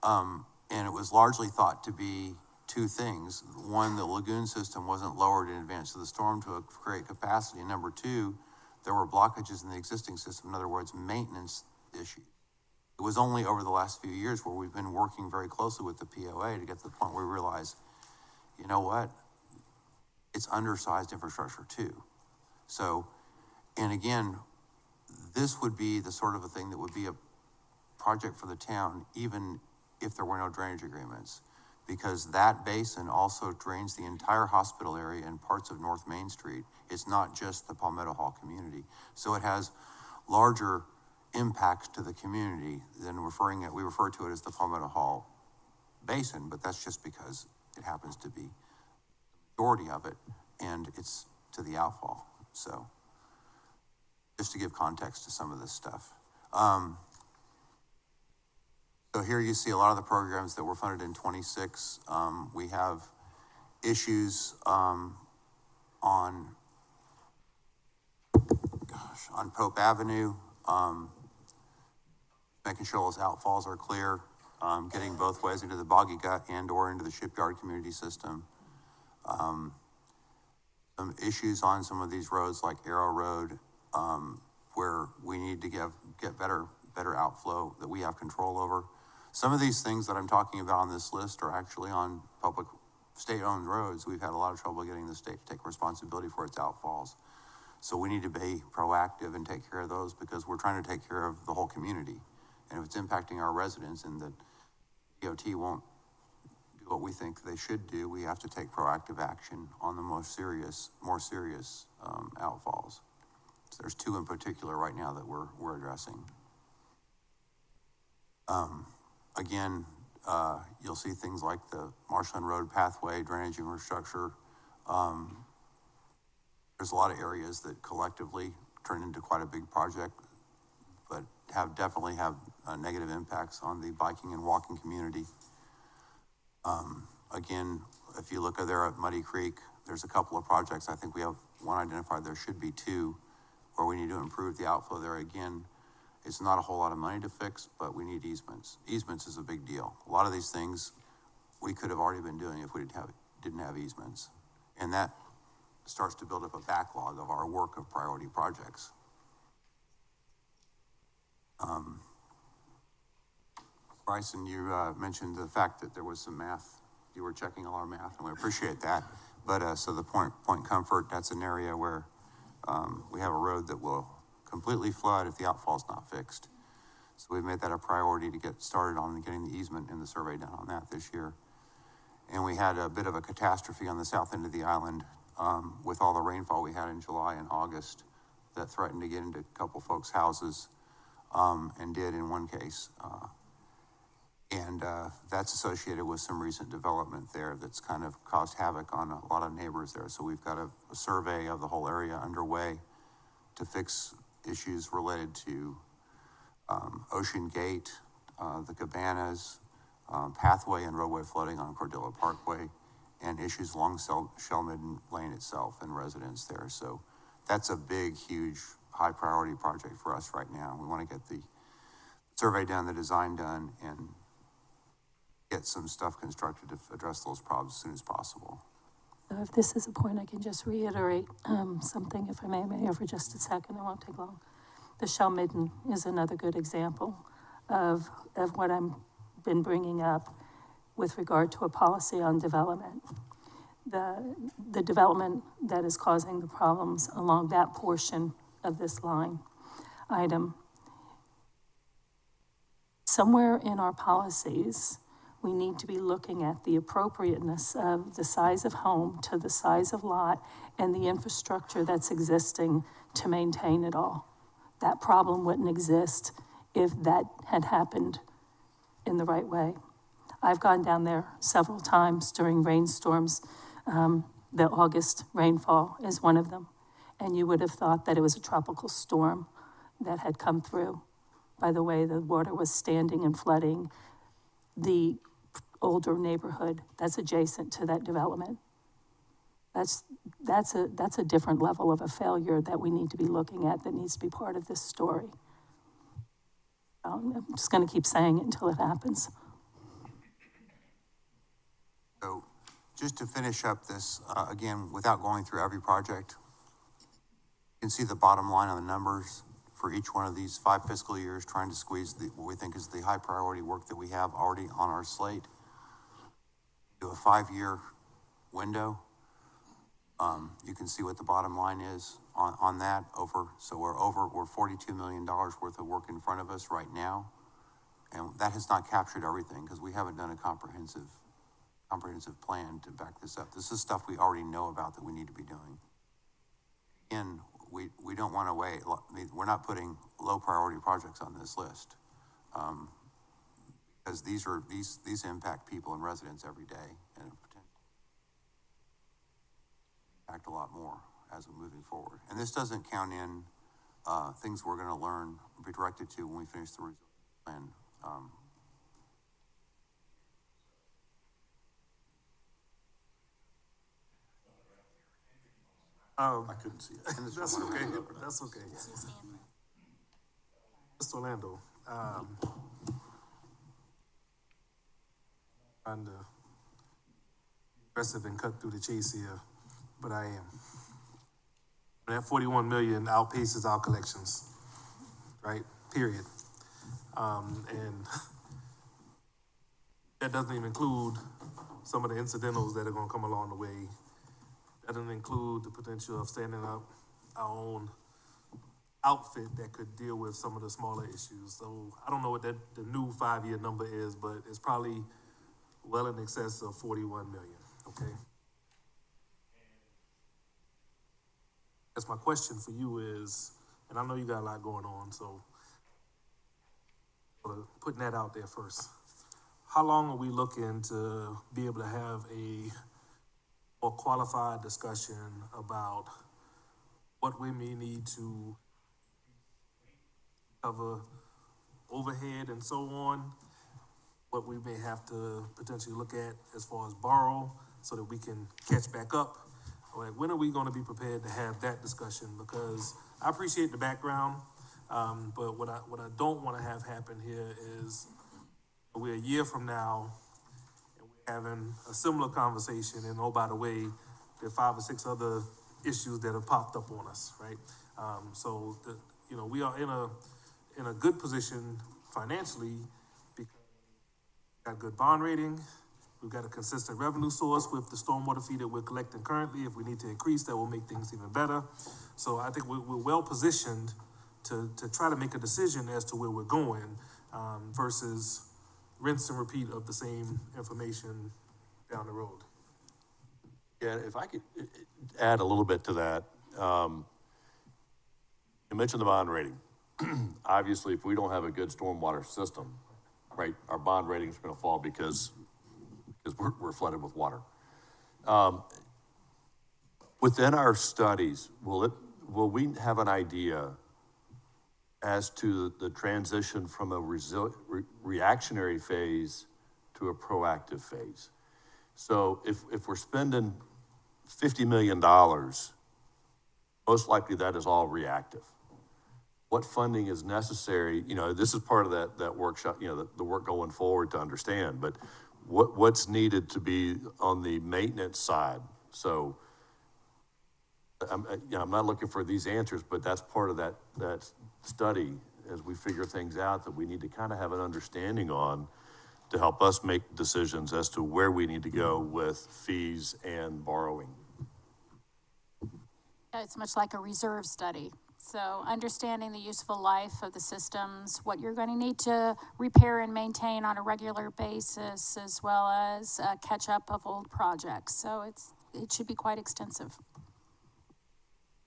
And it was largely thought to be 2 things. One, the lagoon system wasn't lowered in advance of the storm to create capacity. And number 2, there were blockages in the existing system. In other words, maintenance issues. It was only over the last few years where we've been working very closely with the POA to get to the point where we realize, you know what? It's undersized infrastructure too. So, and again, this would be the sort of a thing that would be a project for the town, even if there were no drainage agreements. Because that basin also drains the entire hospital area and parts of North Main Street. It's not just the Palmetto Hall community. So it has larger impacts to the community than we refer to it as the Palmetto Hall Basin, but that's just because it happens to be the majority of it, and it's to the outfall. So just to give context to some of this stuff. So here you see a lot of the programs that were funded in 26. We have issues on Pope Avenue, making sure those outfalls are clear, getting both ways into the Boggy Gut and or into the Shipyard community system. Some issues on some of these roads like Arrow Road, where we need to get better outflow that we have control over. Some of these things that I'm talking about on this list are actually on public state-owned roads. We've had a lot of trouble getting the state to take responsibility for its outfalls. So we need to be proactive and take care of those because we're trying to take care of the whole community. And if it's impacting our residents and the DOT won't do what we think they should do, we have to take proactive action on the more serious outfalls. So there's two in particular right now that we're addressing. Again, you'll see things like the Marshland Road pathway, drainage infrastructure. There's a lot of areas that collectively turn into quite a big project, but definitely have negative impacts on the biking and walking community. Again, if you look there at Muddy Creek, there's a couple of projects. I think we have one identified. There should be two where we need to improve the outflow there. Again, it's not a whole lot of money to fix, but we need easements. Easements is a big deal. A lot of these things we could have already been doing if we didn't have easements. And that starts to build up a backlog of our work of priority projects. Bryson, you mentioned the fact that there was some math. You were checking a lot of math, and we appreciate that. But so the Point Comfort, that's an area where we have a road that will completely flood if the outfall's not fixed. So we've made that a priority to get started on getting the easement and the survey done on that this year. And we had a bit of a catastrophe on the south end of the island with all the rainfall we had in July and August that threatened to get into a couple folks' houses and did in one case. And that's associated with some recent development there that's kind of caused havoc on a lot of neighbors there. So we've got a survey of the whole area underway to fix issues related to Ocean Gate, the Cabanas, pathway and roadway flooding on Cordilla Parkway, and issues along Shellmid Lane itself and residents there. So that's a big, huge, high priority project for us right now. We want to get the survey done, the design done, and get some stuff constructed to address those problems as soon as possible. So if this is a point, I can just reiterate something, if I may, Mayor, for just a second. It won't take long. The Shell-Midden is another good example of what I've been bringing up with regard to a policy on development. The development that is causing the problems along that portion of this line item. Somewhere in our policies, we need to be looking at the appropriateness of the size of home to the size of lot and the infrastructure that's existing to maintain it all. That problem wouldn't exist if that had happened in the right way. I've gone down there several times during rainstorms. The August rainfall is one of them. And you would have thought that it was a tropical storm that had come through by the way the water was standing and flooding the older neighborhood that's adjacent to that development. That's a different level of a failure that we need to be looking at that needs to be part of this story. I'm just going to keep saying it until it happens. So just to finish up this, again, without going through every project, you can see the bottom line on the numbers for each one of these 5 fiscal years, trying to squeeze what we think is the high priority work that we have already on our slate to a 5-year window. You can see what the bottom line is on that. So we're $42 million worth of work in front of us right now. And that has not captured everything, because we haven't done a comprehensive plan to back this up. This is stuff we already know about that we need to be doing. Again, we don't want to wait. We're not putting low priority projects on this list. Because these impact people and residents every day, and potentially impact a lot more as we're moving forward. And this doesn't count in things we're going to learn, be directed to when we finish the resilience plan. I couldn't see it. That's okay, that's okay. Mr. Orlando, trying to be aggressive and cut through the chase here, but I am. That 41 million outpaces our collections, right? Period. And that doesn't even include some of the incidentals that are gonna come along the way. That doesn't include the potential of standing up our own outfit that could deal with some of the smaller issues. So I don't know what the new 5-year number is, but it's probably well in excess of 41 million, okay? That's my question for you is, and I know you got a lot going on, so putting that out there first. How long are we looking to be able to have a more qualified discussion about what we may need to cover overhead and so on, what we may have to potentially look at as far as borrow so that we can catch back up? Like, when are we gonna be prepared to have that discussion? Because I appreciate the background, but what I don't wanna have happen here is we're a year from now and we're having a similar conversation, and oh, by the way, there are 5 or 6 other issues that have popped up on us, right? We are in a good position financially because we've got good bond rating, we've got a consistent revenue source with the stormwater fee that we're collecting currently. If we need to increase, that will make things even better. So I think we're well positioned to try to make a decision as to where we're going, versus rinse and repeat of the same information down the road. Yeah, if I could add a little bit to that. You mentioned the bond rating. Obviously, if we don't have a good stormwater system, right, our bond ratings are gonna fall because we're flooded with water. Within our studies, will we have an idea as to the transition from a reactionary phase to a proactive phase? So if we're spending $50 million, most likely that is all reactive. What funding is necessary? This is part of that workshop, the work going forward to understand, but what's needed to be on the maintenance side? So I'm not looking for these answers, but that's part of that study as we figure things out that we need to kind of have an understanding on to help us make decisions as to where we need to go with fees and borrowing. It's much like a reserve study. So understanding the useful life of the systems, what you're going to need to repair and maintain on a regular basis, as well as catch up of old projects. So it should be quite extensive.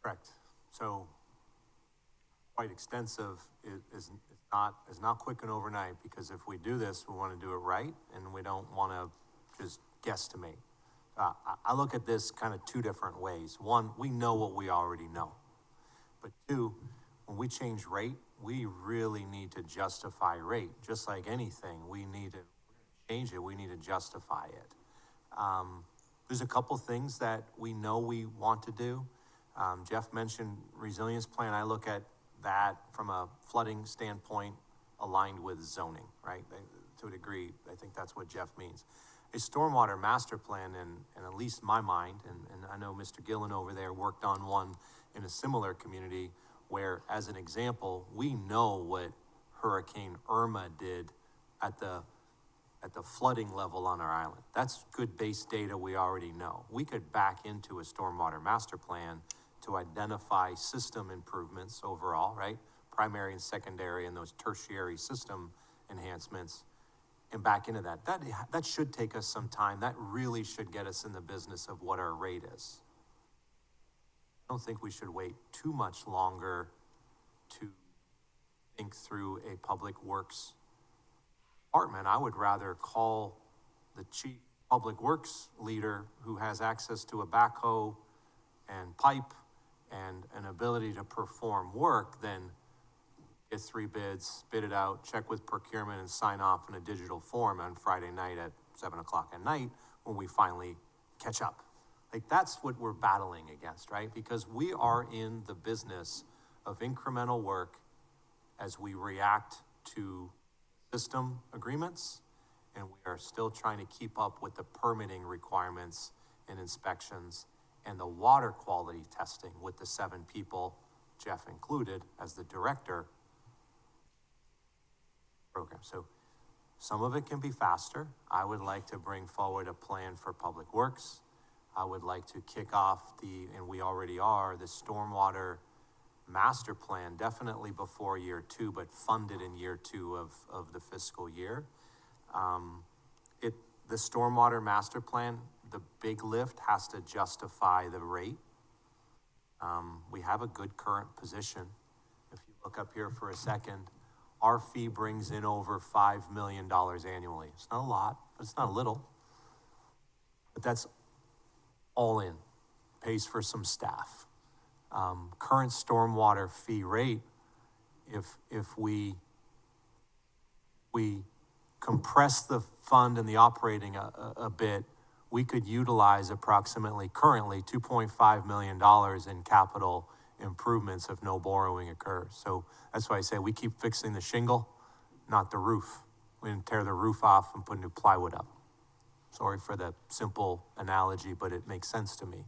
Correct. So quite extensive is not quick and overnight, because if we do this, we want to do it right, and we don't want to just guesstimate. I look at this kind of 2 different ways. One, we know what we already know. But 2, when we change rate, we really need to justify rate. Just like anything, we need to change it, we need to justify it. There's a couple things that we know we want to do. Jeff mentioned resilience plan. I look at that from a flooding standpoint aligned with zoning, right? To a degree, I think that's what Jeff means. A stormwater master plan, and at least my mind, and I know Mr. Gillen over there worked on one in a similar community where, as an example, we know what Hurricane Irma did at the flooding level on our island. That's good base data we already know. We could back into a stormwater master plan to identify system improvements overall, right? Primary and secondary and those tertiary system enhancements and back into that. That should take us some time. That really should get us in the business of what our rate is. I don't think we should wait too much longer to think through a public works department. I would rather call the chief public works leader who has access to a backhoe and pipe and an ability to perform work than get 3 bids, bid it out, check with procurement and sign off in a digital form on Friday night at 7:00 at night when we finally catch up. Like, that's what we're battling against, right? Because we are in the business of incremental work as we react to system agreements, and we are still trying to keep up with the permitting requirements and inspections and the water quality testing with the 7 people, Jeff included, as the director program. So some of it can be faster. I would like to bring forward a plan for public works. I would like to kick off and we already are, the stormwater master plan, definitely before year 2, but funded in year 2 of the fiscal year. The stormwater master plan, the big lift has to justify the rate. We have a good current position. If you look up here for a second, our fee brings in over $5 million annually. It's not a lot, but it's not little. But that's all in, pays for some staff. Current stormwater fee rate, if we compress the fund and the operating a bit, we could utilize approximately currently $2.5 million in capital improvements if no borrowing occurs. So that's why I say we keep fixing the shingle, not the roof. We didn't tear the roof off and put new plywood up. Sorry for the simple analogy, but it makes sense to me.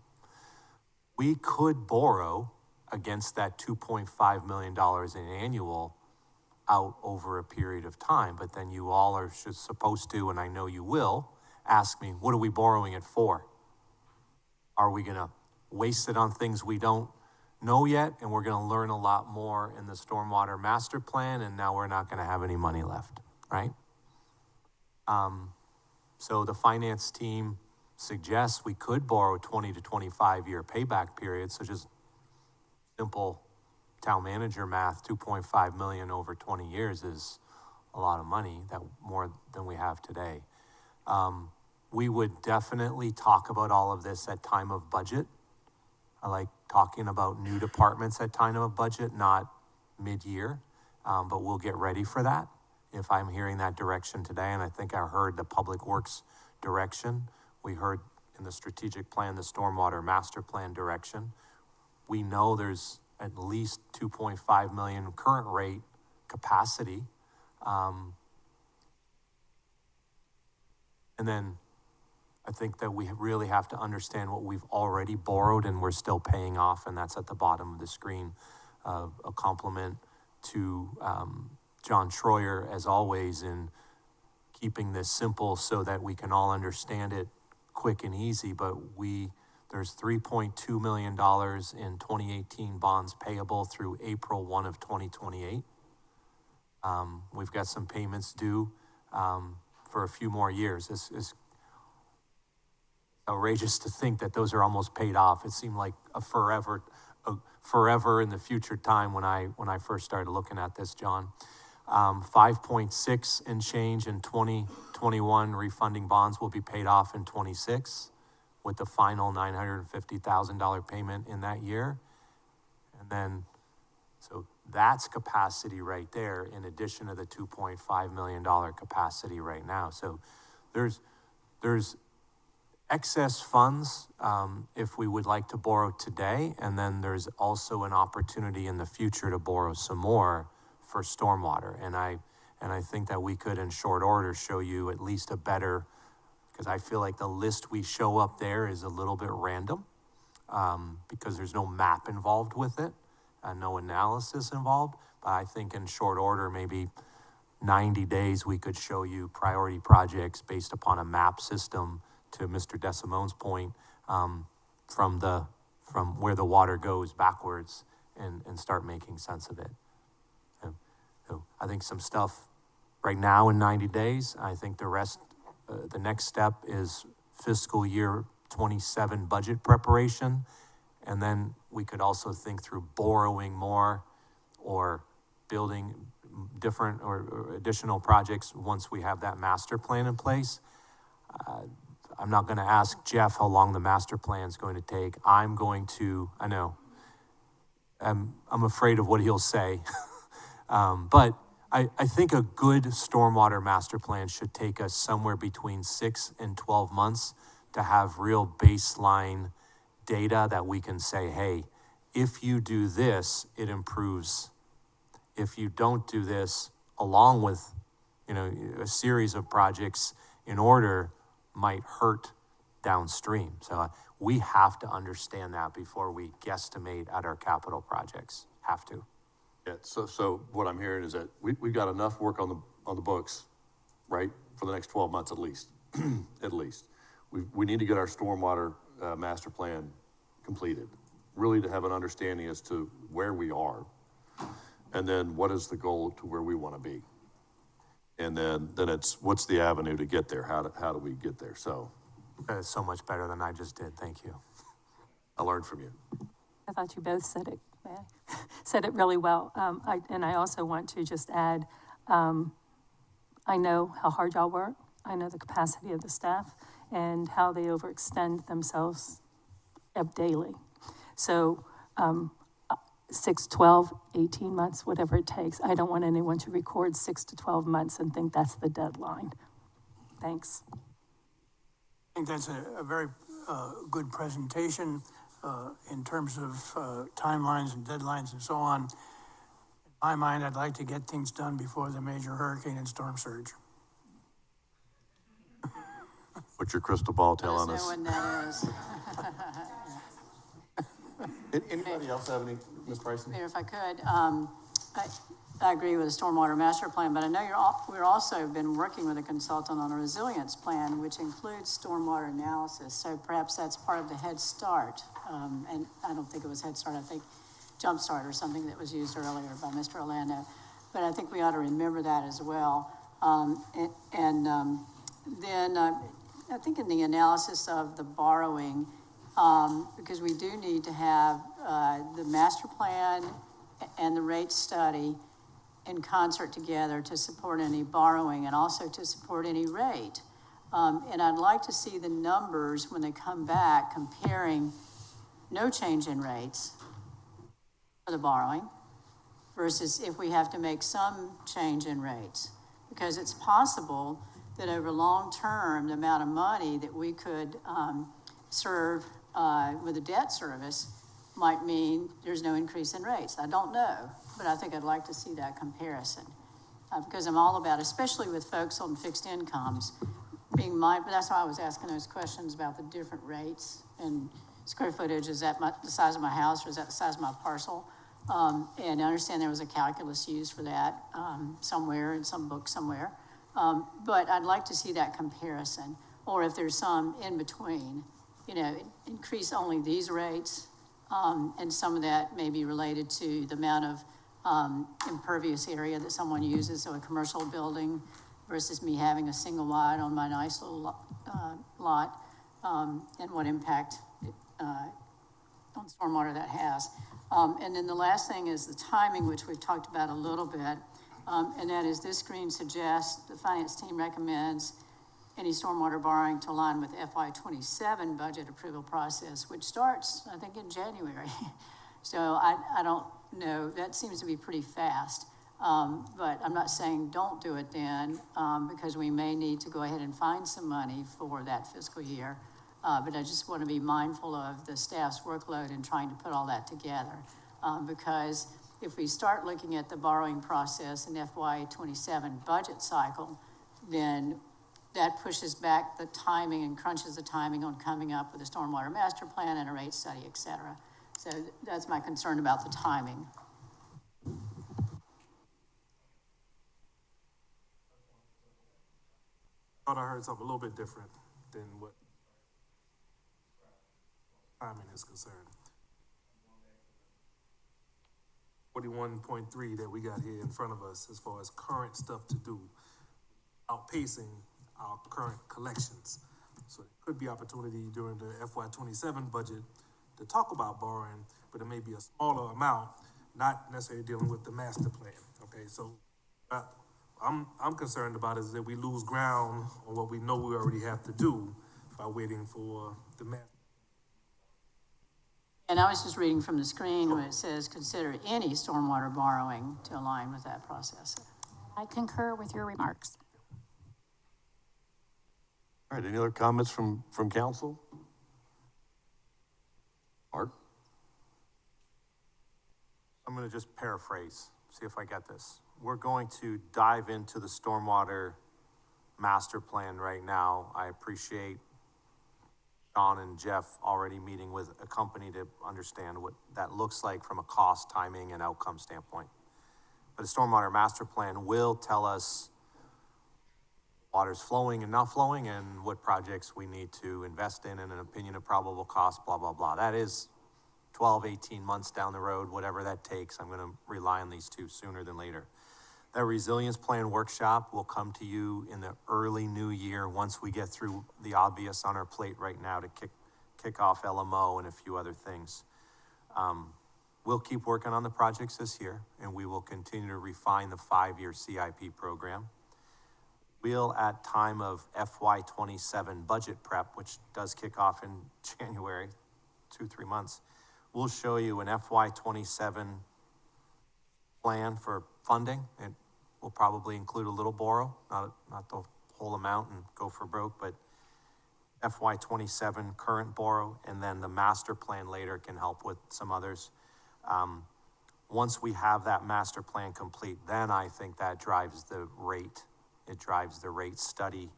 We could borrow against that $2.5 million in annual out over a period of time, but then you all are supposed to, and I know you will, ask me, what are we borrowing it for? Are we gonna waste it on things we don't know yet, and we're gonna learn a lot more in the stormwater master plan, and now we're not gonna have any money left, right? So the finance team suggests we could borrow 20 to 25 year payback period. So just simple town manager math, 2.5 million over 20 years is a lot of money, that more than we have today. We would definitely talk about all of this at time of budget. I like talking about new departments at time of budget, not mid-year, but we'll get ready for that. If I'm hearing that direction today, and I think I heard the public works direction, we heard in the strategic plan, the stormwater master plan direction. We know there's at least 2.5 million current rate capacity. And then I think that we really have to understand what we've already borrowed and we're still paying off, and that's at the bottom of the screen. A compliment to John Troyer, as always, in keeping this simple so that we can all understand it quick and easy. But there's $3.2 million in 2018 bonds payable through April 1 of 2028. We've got some payments due for a few more years. It's outrageous to think that those are almost paid off. It seemed like a forever in the future time when I first started looking at this, John. 5.6 and change in 2021 refunding bonds will be paid off in 26 with the final $950,000 payment in that year. And then, so that's capacity right there in addition to the $2.5 million capacity right now. So there's excess funds if we would like to borrow today, and then there's also an opportunity in the future to borrow some more for stormwater. And I think that we could in short order show you at least a better, because I feel like the list we show up there is a little bit random because there's no map involved with it and no analysis involved. But I think in short order, maybe 90 days, we could show you priority projects based upon a map system, to Mr. DeSimone's point, from where the water goes backwards and start making sense of it. So I think some stuff right now in 90 days. I think the rest, the next step is fiscal year 27 budget preparation. And then we could also think through borrowing more or building different or additional projects once we have that master plan in place. I'm not gonna ask Jeff how long the master plan is going to take. I'm afraid of what he'll say. But I think a good stormwater master plan should take us somewhere between 6 and 12 months to have real baseline data that we can say, hey, if you do this, it improves. If you don't do this, along with, a series of projects in order, might hurt downstream. So we have to understand that before we guesstimate at our capital projects. Have to. Yeah, so what I'm hearing is that we've got enough work on the books, right, for the next 12 months at least, at least. We need to get our stormwater master plan completed, really to have an understanding as to where we are, and then what is the goal to where we want to be. And then it's, what's the avenue to get there? How do we get there? So. That's so much better than I just did. Thank you. I learned from you. I thought you both said it, said it really well. I also want to just add, I know how hard y'all work. I know the capacity of the staff and how they overextend themselves daily. So 6, 12, 18 months, whatever it takes. I don't want anyone to record 6 to 12 months and think that's the deadline. Thanks. I think that's a very good presentation in terms of timelines and deadlines and so on. In my mind, I'd like to get things done before the major hurricane and storm surge. What's your crystal ball telling Let us us? know when that is. Anybody else have any, Ms. Bryson? Mayor, if I could, I agree with the stormwater master plan, but I know we're also been working with a consultant on a resilience plan, which includes stormwater analysis. So perhaps that's part of the Head Start. And I don't think it was Head Start, I think Jump Start or something that was used earlier by Mr. Orlando. But I think we ought to remember that as well. Then I think in the analysis of the borrowing, because we do need to have the master plan and the rate study in concert together to support any borrowing and also to support any rate. And I'd like to see the numbers when they come back comparing no change in rates for the borrowing versus if we have to make some change in rates. Because it's possible that over long term, the amount of money that we could serve with a debt service might mean there's no increase in rates. I don't know, but I think I'd like to see that comparison. Because I'm all about, especially with folks on fixed incomes, being mindful. That's why I was asking those questions about the different rates and square footage. Is that the size of my house or is that the size of my parcel? And I understand there was a calculus used for that somewhere in some book somewhere. But I'd like to see that comparison, or if there's some in between, increase only these rates, and some of that may be related to the amount of impervious area that someone uses, so a commercial building versus me having a single wide on my nice little lot, and what impact on stormwater that has. And then the last thing is the timing, which we've talked about a little bit, and that is this screen suggests, the finance team recommends any stormwater borrowing to align with FY27 budget approval process, which starts, I think, in January. So I don't know, that seems to be pretty fast. But I'm not saying don't do it then, because we may need to go ahead and find some money for that fiscal year. But I just want to be mindful of the staff's workload in trying to put all that together. Because if we start looking at the borrowing process in FY27 budget cycle, then that pushes back the timing and crunches the timing on coming up with a stormwater master plan and a rate study, et cetera. So that's my concern about the timing. I thought I heard something a little bit different than what timing is concerned. 41.3 that we got here in front of us as far as current stuff to do. outpacing our current collections. So it could be opportunity during the FY '27 budget to talk about borrowing, but it may be a smaller amount, not necessarily dealing with the master plan, okay? So, I'm concerned about is that we lose ground on what we know we already have to do by waiting for the master. And I was just reading from the screen where it says, consider any stormwater borrowing to align with that process. I concur with your remarks. All right, any other comments from council? Art? I'm gonna just paraphrase, see if I get this. We're going to dive into the stormwater master plan right now. I appreciate John and Jeff already meeting with a company to understand what that looks like from a cost, timing, and outcome standpoint. But the stormwater master plan will tell us water's flowing and not flowing and what projects we need to invest in and an opinion of probable cost, blah, blah, blah. That is 12, 18 months down the road, whatever that takes. I'm gonna rely on these two sooner than later. That resilience plan workshop will come to you in the early new year once we get through the obvious on our plate right now to kick off LMO and a few other things. We'll keep working on the projects this year, and we will continue to refine the 5-year CIP program. We'll, at time of FY '27 budget prep, which does kick off in January, 2-3 months, we'll show you an FY '27 plan for funding. It will probably include a little borrow, not the whole amount and go for broke, but FY '27 current borrow, and then the master plan later can help with some others. Once we have that master plan complete, then I think that drives the rate. It drives the rate study.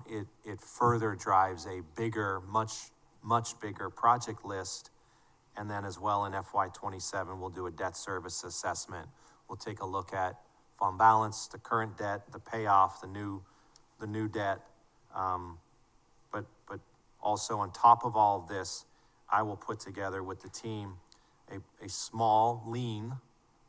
It further drives a bigger, much bigger project list. And then as well in FY '27, we'll do a debt service assessment. We'll take a look at fund balance, the current debt, the payoff, the new debt. But also on top of all of this, I will put together with the team a small, lean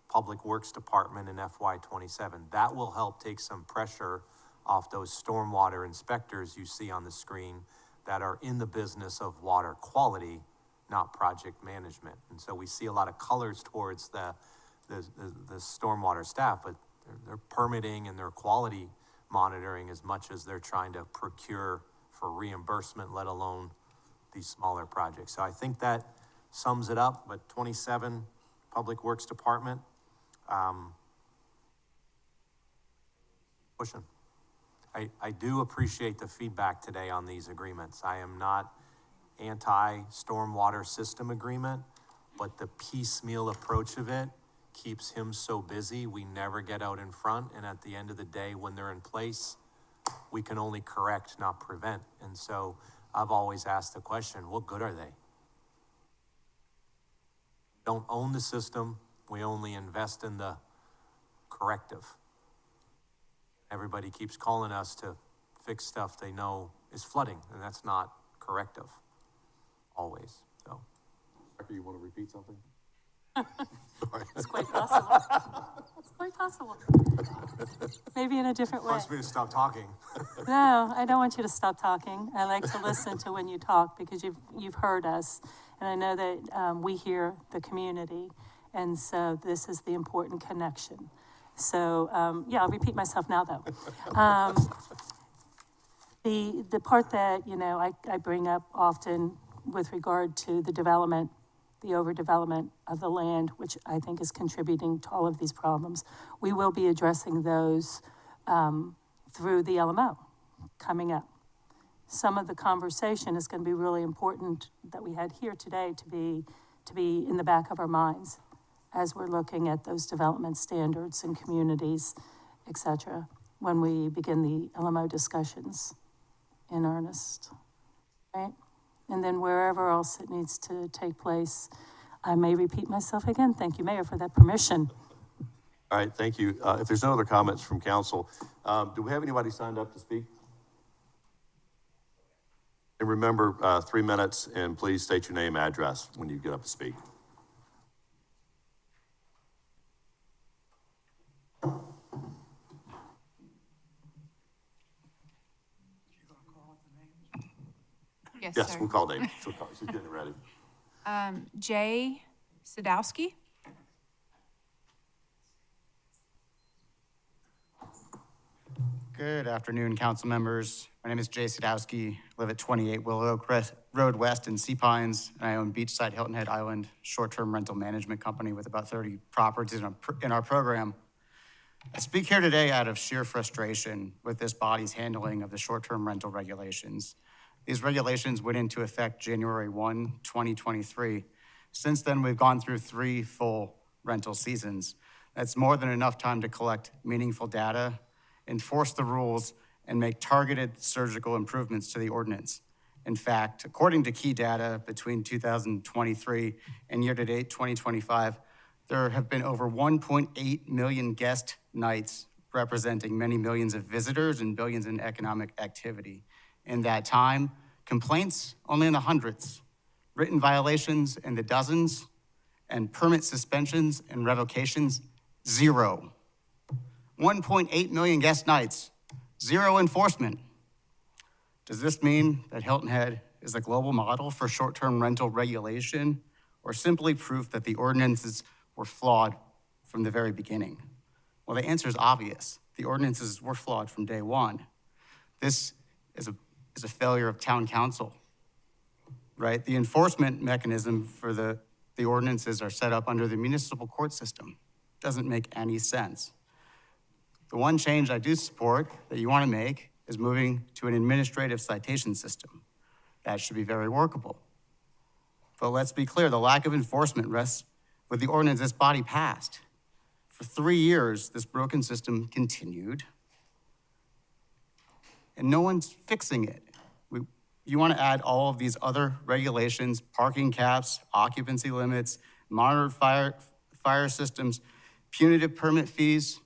public works department in FY '27. That will help take some pressure off those stormwater inspectors you see on the screen that are in the business of water quality, not project management. And so we see a lot of colors towards the stormwater staff, but they're permitting and they're quality monitoring as much as they're trying to procure for reimbursement, let alone these smaller projects. So I think that sums it up, but '27 Public Works Department, pushing. I do appreciate the feedback today on these agreements. I am not anti-stormwater system agreement, but the piecemeal approach of it keeps him so busy, we never get out in front, and at the end of the day, when they're in place, we can only correct, not prevent. And so I've always asked the question, what good are they? Don't own the system, we only invest in the corrective. Everybody keeps calling us to fix stuff they know is flooding, and that's not corrective, always, so. Becker, you want to repeat something? It's quite possible. It's quite possible. Maybe in a different way. Wants me to stop talking. No, I don't want you to stop talking. I like to listen to when you talk because you've heard us. And I know that we hear the community. And so this is the important connection. So, yeah, I'll repeat myself now, though. The part that, I bring up often with regard to the development, the overdevelopment of the land, which I think is contributing to all of these problems, we will be addressing those through the LMO coming up. Some of the conversation is going to be really important that we had here today to be in the back of our minds as we're looking at those development standards and communities, et cetera, when we begin the LMO discussions in earnest, right? And then wherever else it needs to take place, I may repeat myself again. Thank you, Mayor, for that permission. All right, thank you. If there's no other comments from council, do we have anybody signed up to speak? And remember, 3 minutes, and please state your name, address when you get up to speak. Yes, Yes, sir. we'll call Dave. She's getting it ready. Jay Sadowski. Good afternoon, council members. My name is Jay Sadowski, live at 28 Willow Oak Road West in Sea Pines, and I own Beachside Hilton Head Island, short-term rental management company with about 30 properties in our program. I speak here today out of sheer frustration with this body's handling of the short-term rental regulations. These regulations went into effect January 1, 2023. Since then, we've gone through 3 full rental seasons. That's more than enough time to collect meaningful data, enforce the rules, and make targeted surgical improvements to the ordinance. In fact, according to key data between 2023 and year-to-date 2025, there have been over 1.8 million guest nights, representing many millions of visitors and billions in economic activity. In that time, complaints only in the hundreds, written violations in the dozens, and permit suspensions and revocations, 0. 1.8 million guest nights, 0 enforcement. Does this mean that Hilton Head is a global model for short-term rental regulation, or simply proof that the ordinances were flawed from the very beginning? Well, the answer is obvious. The ordinances were flawed from day one. This is a failure of town council, right? The enforcement mechanism for the ordinances are set up under the municipal court system. Doesn't make any sense. The one change I do support that you want to make is moving to an administrative citation system. That should be very workable. But let's be clear, the lack of enforcement rests with the ordinance this body passed. For 3 years, this broken system continued, and no one's fixing it. You want to add all of these other regulations, parking caps, occupancy limits, monitored fire systems, punitive permit fees,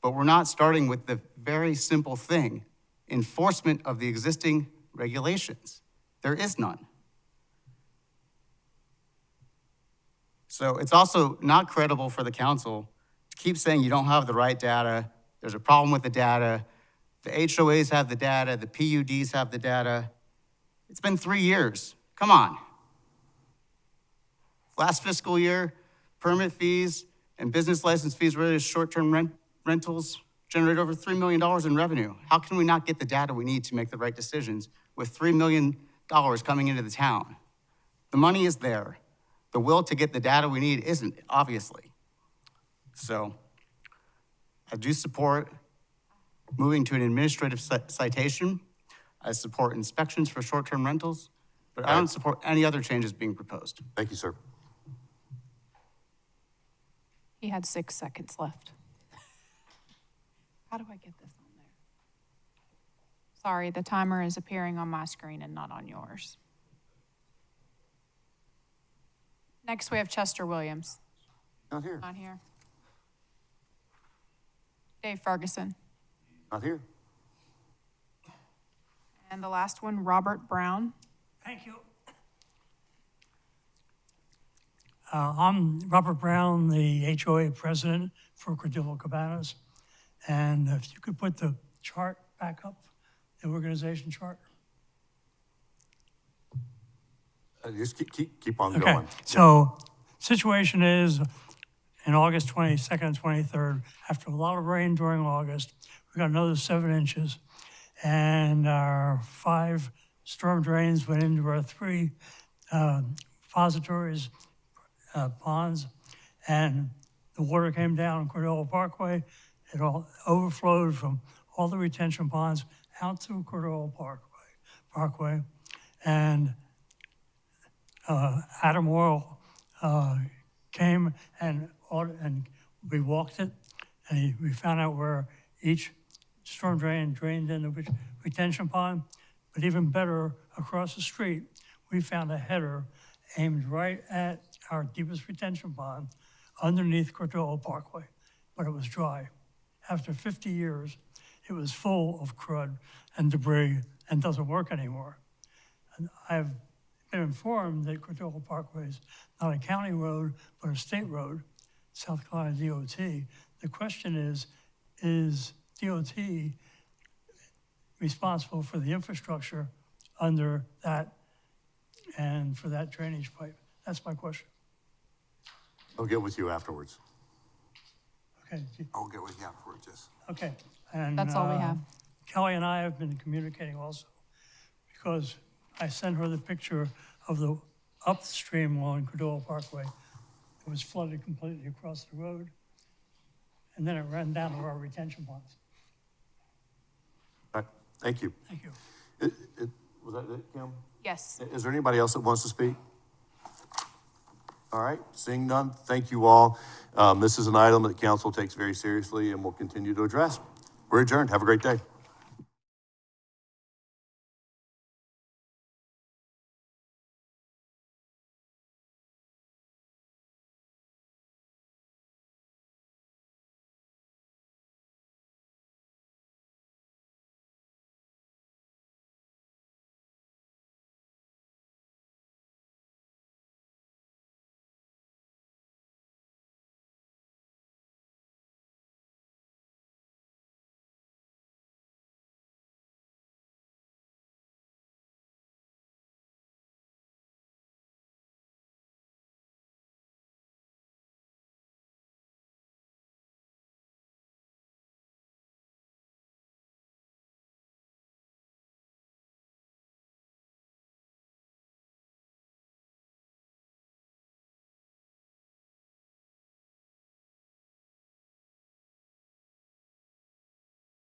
but we're not starting with the very simple thing, enforcement of the existing regulations. There is none. So it's also not credible for the council to keep saying you don't have the right data, there's a problem with the data, the HOAs have the data, the PUDs have the data. It's been 3 years. Come on. Last fiscal year, permit fees and business license fees related to short-term rentals generate over $3 million in revenue. How can we not get the data we need to make the right decisions with $3 million coming into the town? The money is there. The will to get the data we need isn't, obviously. So I do support moving to an administrative citation. I support inspections for short-term rentals, but I don't support any other changes being proposed. Thank you, sir. He had 6 seconds left. How do I get this on there? Sorry, the timer is appearing on my screen and not on yours. Next, we have Chester Williams. Not here. Not here. Dave Ferguson. Not here. And the last one, Robert Brown. Thank you. I'm Robert Brown, the HOA president for Cordillo Cabanas. And if you could put the chart back up, the organization chart. Just keep on Okay, going. so situation is in August 22nd and 23rd, after a lot of rain during August, we got another 7 inches. And our 5 storm drains went into our 3 repositories, ponds, and the water came down on Cordillo Parkway. It all overflowed from all the retention ponds out to Cordillo Parkway. And Adam Oil came and we walked it, and we found out where each storm drain drained in the retention pond. But even better, across the street, we found a header aimed right at our deepest retention pond underneath Cordillo Parkway, but it was dry. After 50 years, it was full of crud and debris and doesn't work anymore. And I've been informed that Cordillo Parkway is not a county road, but a state road, South Carolina DOT. The question is DOT responsible for the infrastructure under that and for that drainage pipe? That's my question. I'll get with you afterwards. Okay, I'll get with you afterwards, yes. okay. And That's all we have. Kelly and I have been communicating also, because I sent her the picture of the upstream along Cordova Parkway. It was flooded completely across the road, and then it ran down to our retention ponds. All right, thank you. Thank you. Was that it, Kim? Yes. Is there anybody else that wants to speak? All right, seeing none, thank you all. This is an item that council takes very seriously and will continue to address. We're adjourned. Have a great day.